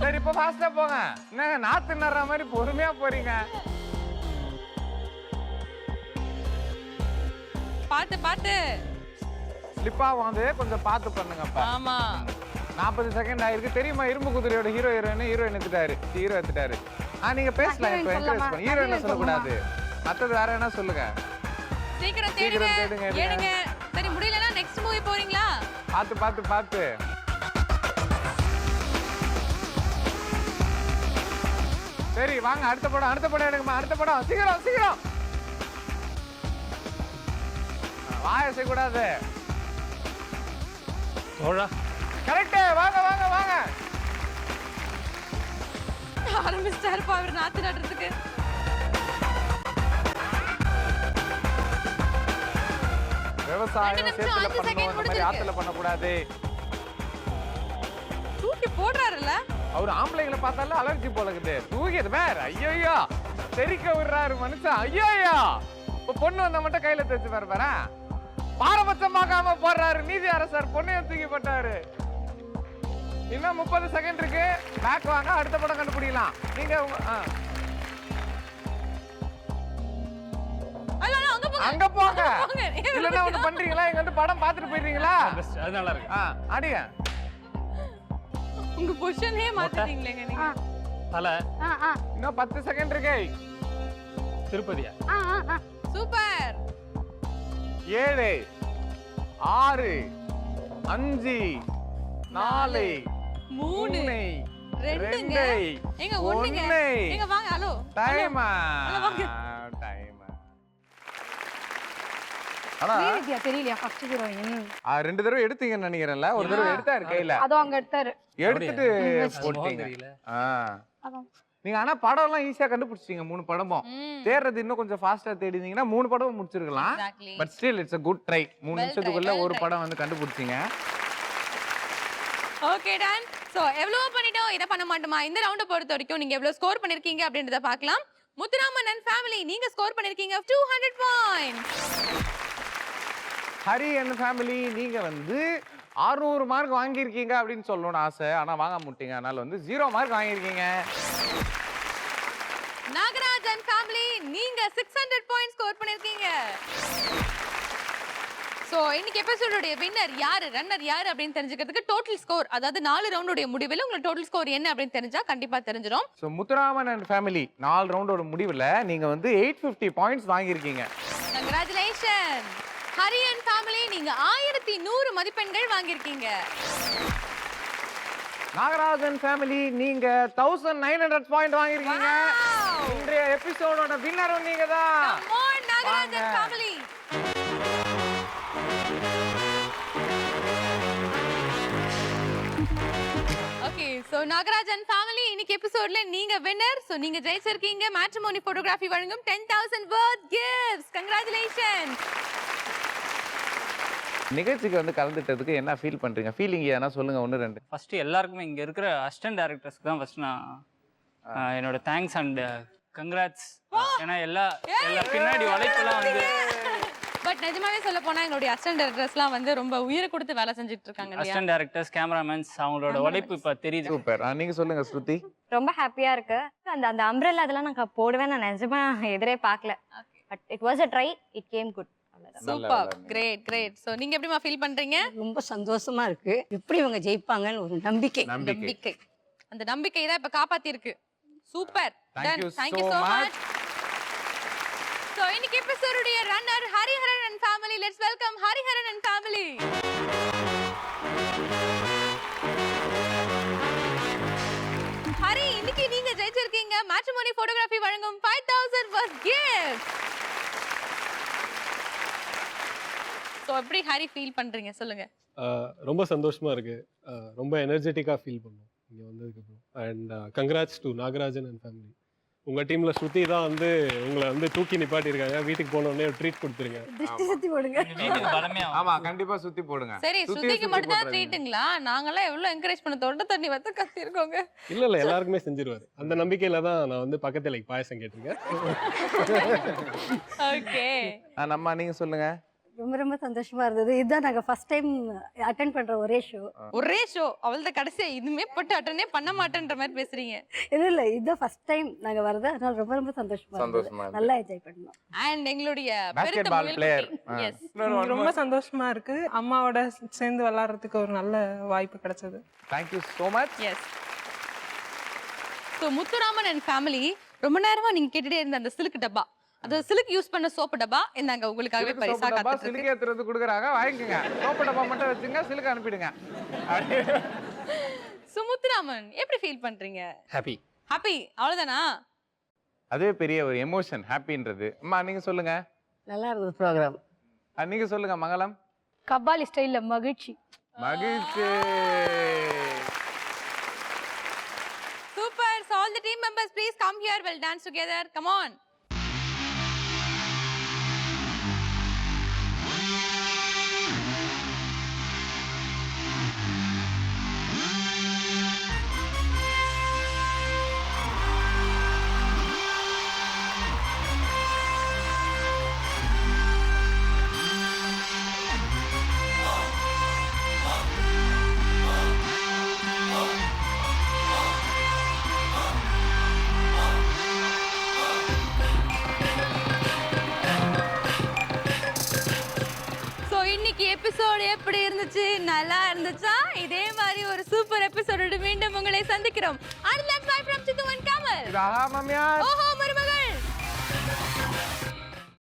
D: சரி இப்ப ஃபாஸ்டா போங்க. என்னங்க நாத்து நடுற மாதிரி பொறுமையா போறீங்க?
C: பாத்து பாத்து
D: ஸ்லிப் ஆகும், கொஞ்சம் பார்த்து பண்ணுங்கப்பா.
C: ஆமா
D: 40 செகண்ட் ஆயிருக்கு. தெரியுமா இரும்பு குதிரையோட ஹீரோயின் எடுத்துட்டாரு, ஹீரோ எடுத்துட்டாரு. நீங்க பேசலாம். இப்ப என்கரேஜ் பண்ணு. ஹீரோயின் சொல்லக்கூடாது, மத்தது வேற என்ன சொல்லுங்க.
C: சீக்கிரம்
D: சீக்கிரம்
C: தேடுங்க. எடுங்க. சரி முடியலனா நெக்ஸ்ட் மூவி போறீங்களா?
D: பாத்து பாத்து பாத்து. சரி வாங்க, அடுத்த படம் எடுங்கம்மா. அடுத்த படம் சீக்கிரம் சீக்கிரம். வாய செய்யக்கூடாது. கரெக்ட். வாங்க வாங்க வாங்க.
C: ஆரம்பிச்சிட்டாருப்பா அவர் நாத்து நடுறதுக்கு.
D: விவசாயம் சேத்துல பண்ணணும், இந்த மாதிரி ஆத்துல பண்ணக்கூடாது.
C: தூக்கி போடுறாருல்ல
D: அவர். ஆம்பளைங்களை பார்த்தாலும் அலர்ஜி போலக்குது. தூக்கிது வேற. ஐயோ தெரிக்க விடுறாரு மனுஷன். ஐயோ இப்ப பொண்ணு வந்தா மட்டும் கையில தச்சு பாரு. பாரபட்சம் பார்க்காம போடுறாரு நீதி அரசர். பொண்ணையும் தூக்கி போட்டாரு. இன்னும் 30 செகண்ட் இருக்கு. பேக் வாங்க, அடுத்த படம் கண்டுபிடிக்கலாம். நீங்க அங்க போங்க. இல்லன்னா ஒண்ணு பண்றீங்களா? இங்க வந்து படம் பார்த்துட்டு போயிடுறீங்களா?
H: அது நல்லா இருக்கு.
D: ஆடிங்க.
C: உங்க பொசிஷனே மாத்திட்டீங்களேங்க நீங்க.
H: தல.
D: இன்னும் 10 செகண்ட் இருக்கு.
H: திருப்பதியா?
C: சூப்பர்.
D: 7 6 5 4 3
C: 2 எங்க ஒண்ணுங்க. எங்க வாங்க. Hello
D: time.
C: வாங்க.
D: டைம். ஆனா
E: தெரியலையா ஃபர்ஸ்ட் ஹீரோயின்?
D: 2 தடவை எடுத்தீங்கன்னு நினைக்கிறேன்ல. ஒரு தடவை எடுத்தாரு கையில.
E: அதோ அங்க எடுத்தாரு.
D: எடுத்துட்டு போட்டீங்க. நீங்க ஆனா படம் எல்லாம் ஈஸியா கண்டுபிடிச்சீங்க. 3 படமும் தேடுறது இன்னும் கொஞ்சம் ஃபாஸ்டா தேடினீங்கன்னா 3 படமும் முடிச்சிருக்கலாம். But still it's a good try. 3 நிமிஷத்துக்குள்ள ஒரு படம் வந்து கண்டுபிடிச்சீங்க.
C: Okay done. சோ எவ்வளவு பண்ணிட்டோம், இத பண்ண மாட்டோமா? இந்த ரவுண்ட பொறுத்த வரைக்கும் நீங்க எவ்வளவு ஸ்கோர் பண்ணிருக்கீங்க அப்படின்றத பார்க்கலாம். முத்துராமன் அண்ட் ஃபேமிலி நீங்க ஸ்கோர் பண்ணிருக்கீங்க 200 பாயிண்ட்ஸ்.
D: ஹரி அண்ட் ஃபேமிலி நீங்க வந்து 600 மார்க் வாங்கியிருக்கீங்க அப்படின்னு சொல்லணும்னு ஆசை. ஆனா வாங்க மாட்டீங்க. அதனால வந்து 0 மார்க் வாங்கியிருக்கீங்க.
C: நாகராஜ் அண்ட் ஃபேமிலி நீங்க 600 பாயிண்ட்ஸ் ஸ்கோர் பண்ணிருக்கீங்க. சோ இன்னைக்கு எபிசோடோட வின்னர் யாரு, ரன்னர் யாரு அப்படின்னு தெரிஞ்சுக்கிறதுக்கு டோட்டல் ஸ்கோர், அதாவது 4 ரவுண்டோட முடிவில் உங்களுக்கு டோட்டல் ஸ்கோர் என்ன அப்படின்னு தெரிஞ்சா கண்டிப்பா தெரிஞ்சிரும்.
D: சோ முத்துராமன் அண்ட் ஃபேமிலி 4 ரவுண்டோட முடிவுல நீங்க வந்து 850 பாயிண்ட்ஸ் வாங்கியிருக்கீங்க.
C: கங்க்ராச்சுலேஷன். ஹரி அண்ட் ஃபேமிலி நீங்க 1100 மதிப்பெண்கள் வாங்கியிருக்கீங்க.
D: நாகராஜன் ஃபேமிலி நீங்க 1900 பாயிண்ட் வாங்கிருக்கீங்க. இன்றைய எபிசோடோட வின்னரும் நீங்க தான்.
C: Come on, Nagarajan family. Okay, so Nagarajan family இன்னைக்கு எபிசோட்ல நீங்க வின்னர். சோ நீங்க ஜெயிச்சிருக்கீங்க மேட்ரிமோனி போட்டோகிராஃபி வழங்கும் 10,000 worth gifts. Congratulations.
D: நிகழ்ச்சிக்கு வந்து கலந்துட்டதுக்கு என்ன ஃபீல் பண்றீங்க? ஃபீலிங் ஏன்னா சொல்லுங்க, ஒன்று ரெண்டு.
J: ஃபர்ஸ்ட் எல்லாருக்குமே இங்க இருக்கிற அசிஸ்டன்ட் டைரக்டர்ஸ்க்கு தான் ஃபர்ஸ்ட் நான் என்னோட தேங்க்ஸ் அண்ட் கங்க்ராட்ஸ். ஏன்னா எல்லா பின்னாடி உழைப்பெல்லாம் வந்து
C: பட் நிஜமாவே சொல்ல போனா எங்களுடைய அசிஸ்டன்ட் டைரக்டர்ஸ்லாம் வந்து ரொம்ப உயிரை கொடுத்து வேலை செஞ்சுட்டு இருக்காங்க இல்லையா?
J: அசிஸ்டன்ட் டைரக்டர்ஸ், கேமராமேன்ஸ் அவங்களோட உழைப்பு இப்ப தெரியுது.
D: சூப்பர். நீங்க சொல்லுங்க ஸ்ருதி.
E: ரொம்ப ஹாப்பியா இருக்கு. அந்த அம்ப்ரெல்லா அதெல்லாம் நான் போடுவேன் நான் நிஜமா எதிரே பார்க்கல. But it was a try, it came good.
C: Super, great great. So நீங்க எப்படிமா ஃபீல் பண்றீங்க?
G: ரொம்ப சந்தோஷமா இருக்கு. எப்படி இவங்க ஜெயிப்பாங்கன்னு ஒரு நம்பிக்கை.
C: நம்பிக்கை. அந்த நம்பிக்கை தான் இப்ப காப்பாத்தி இருக்கு. Super.
D: Thank you
C: Thank you
D: so
C: so
D: much.
C: much. So இன்னைக்கு எபிசோடுடைய runner Hariharan and family. Let's welcome Hariharan and family. Hari, இன்னைக்கு நீங்க ஜெயிச்சிருக்கீங்க மேட்ரிமோனி போட்டோகிராஃபி வழங்கும் 5,000 worth gift. சோ எப்படி ஹரி ஃபீல் பண்றீங்க சொல்லுங்க?
H: ரொம்ப சந்தோஷமா இருக்கு. ரொம்ப எனர்ஜெட்டிக்காக ஃபீல் பண்ணோம் இங்கே வந்ததுக்கப்புறம். And congrats to Nagarajan and family. உங்கள் டீமில் ஸ்ருதி தான் வந்து உங்களை வந்து தூக்கி நிப்பாட்டியிருக்காங்க. வீட்டுக்கு போன உடனே ஒரு ட்ரீட் கொடுத்துருங்க.
G: திருஷ்டி சுத்தி போடுங்க.
J: வீட்டுக்கு பலமே
D: ஆமா, கண்டிப்பா சுத்தி போடுங்க.
C: சரி, ஸ்ருதிக்கு மட்டும் தான் ட்ரீட்டுங்களா? நாங்கெல்லாம் எவ்வளவு என்கரேஜ் பண்ண தொண்ட தண்ணி வந்து கத்தி இருக்கோங்க.
H: இல்லை எல்லாருக்குமே செஞ்சிருவாரு. அந்த நம்பிக்கையில தான் நான் வந்து பக்கத்தில் பாயசம் கேட்டிருக்கேன்.
C: ஓகே.
D: நம்ம நீங்க சொல்லுங்க.
G: ரொம்ப ரொம்ப சந்தோஷமா இருந்தது. இதுதான் நாங்க ஃபர்ஸ்ட் டைம் அட்டெண்ட் பண்ற ஒரே ஷோ.
C: ஒரே ஷோ அவள்த கடைசியா இதுமே பட்டு அட்டனே பண்ண மாட்டேன்ற மாதிரி பேசுறீங்க.
G: இல்ல இதுதான் ஃபர்ஸ்ட் டைம் நாங்க வரது. அதனால ரொம்ப ரொம்ப சந்தோஷமா இருந்தது. நல்லா என்ஜாய் பண்ணோம்.
C: அண்ட் எங்களுடைய
D: பாஸ்கெட்பால் பிளேயர்.
C: எஸ்,
F: ரொம்ப சந்தோஷமா இருக்கு. அம்மாவோட சேர்ந்து விளையாடுறதுக்கு ஒரு நல்ல வாய்ப்பு கிடைச்சது.
D: Thank you so much.
C: Yes. So Muthuraman and family ரொம்ப நேரமா நீங்க கேட்டுட்டே இருந்த அந்த சில்க் டப்பா, அது சில்க் யூஸ் பண்ண சோப்பு டப்பா இந்தாங்க உங்களுக்காகவே பரிசா காத்துட்டு
D: சிலுக்கு ஏத்துறது கொடுக்குறாங்க, வாங்கிக்கோங்க. சோப்பு டப்பா மட்டும் வச்சுங்க, சிலுக்கு அனுப்பிடுங்க.
C: சுமுத்ராமன் எப்படி ஃபீல் பண்றீங்க?
J: ஹாப்பி.
C: ஹாப்பி அவ்வளவுதானா?
D: அதுவே பெரிய ஒரு எமோஷன், ஹாப்பின்றது. அம்மா நீங்க சொல்லுங்க.
G: நல்லா இருந்தது ப்ரோக்ராம்.
D: நீங்க சொல்லுங்க மங்களம்.
E: கபாலி ஸ்டைல்ல மகிழ்ச்சி.
D: மகிழ்ச்சி.
C: Super. So all the team members please come here, we'll dance together. Come on. Episode எப்படி இருந்துச்சு? நல்லா இருந்துச்சா? இதே மாதிரி ஒரு சூப்பர் எபிசோடோட மீண்டும் உங்களை சந்திக்கிறோம். Until then, bye from Chittu and Kamal.
D: Raha, Mamya.
C: ஓஹோ மருமகள்.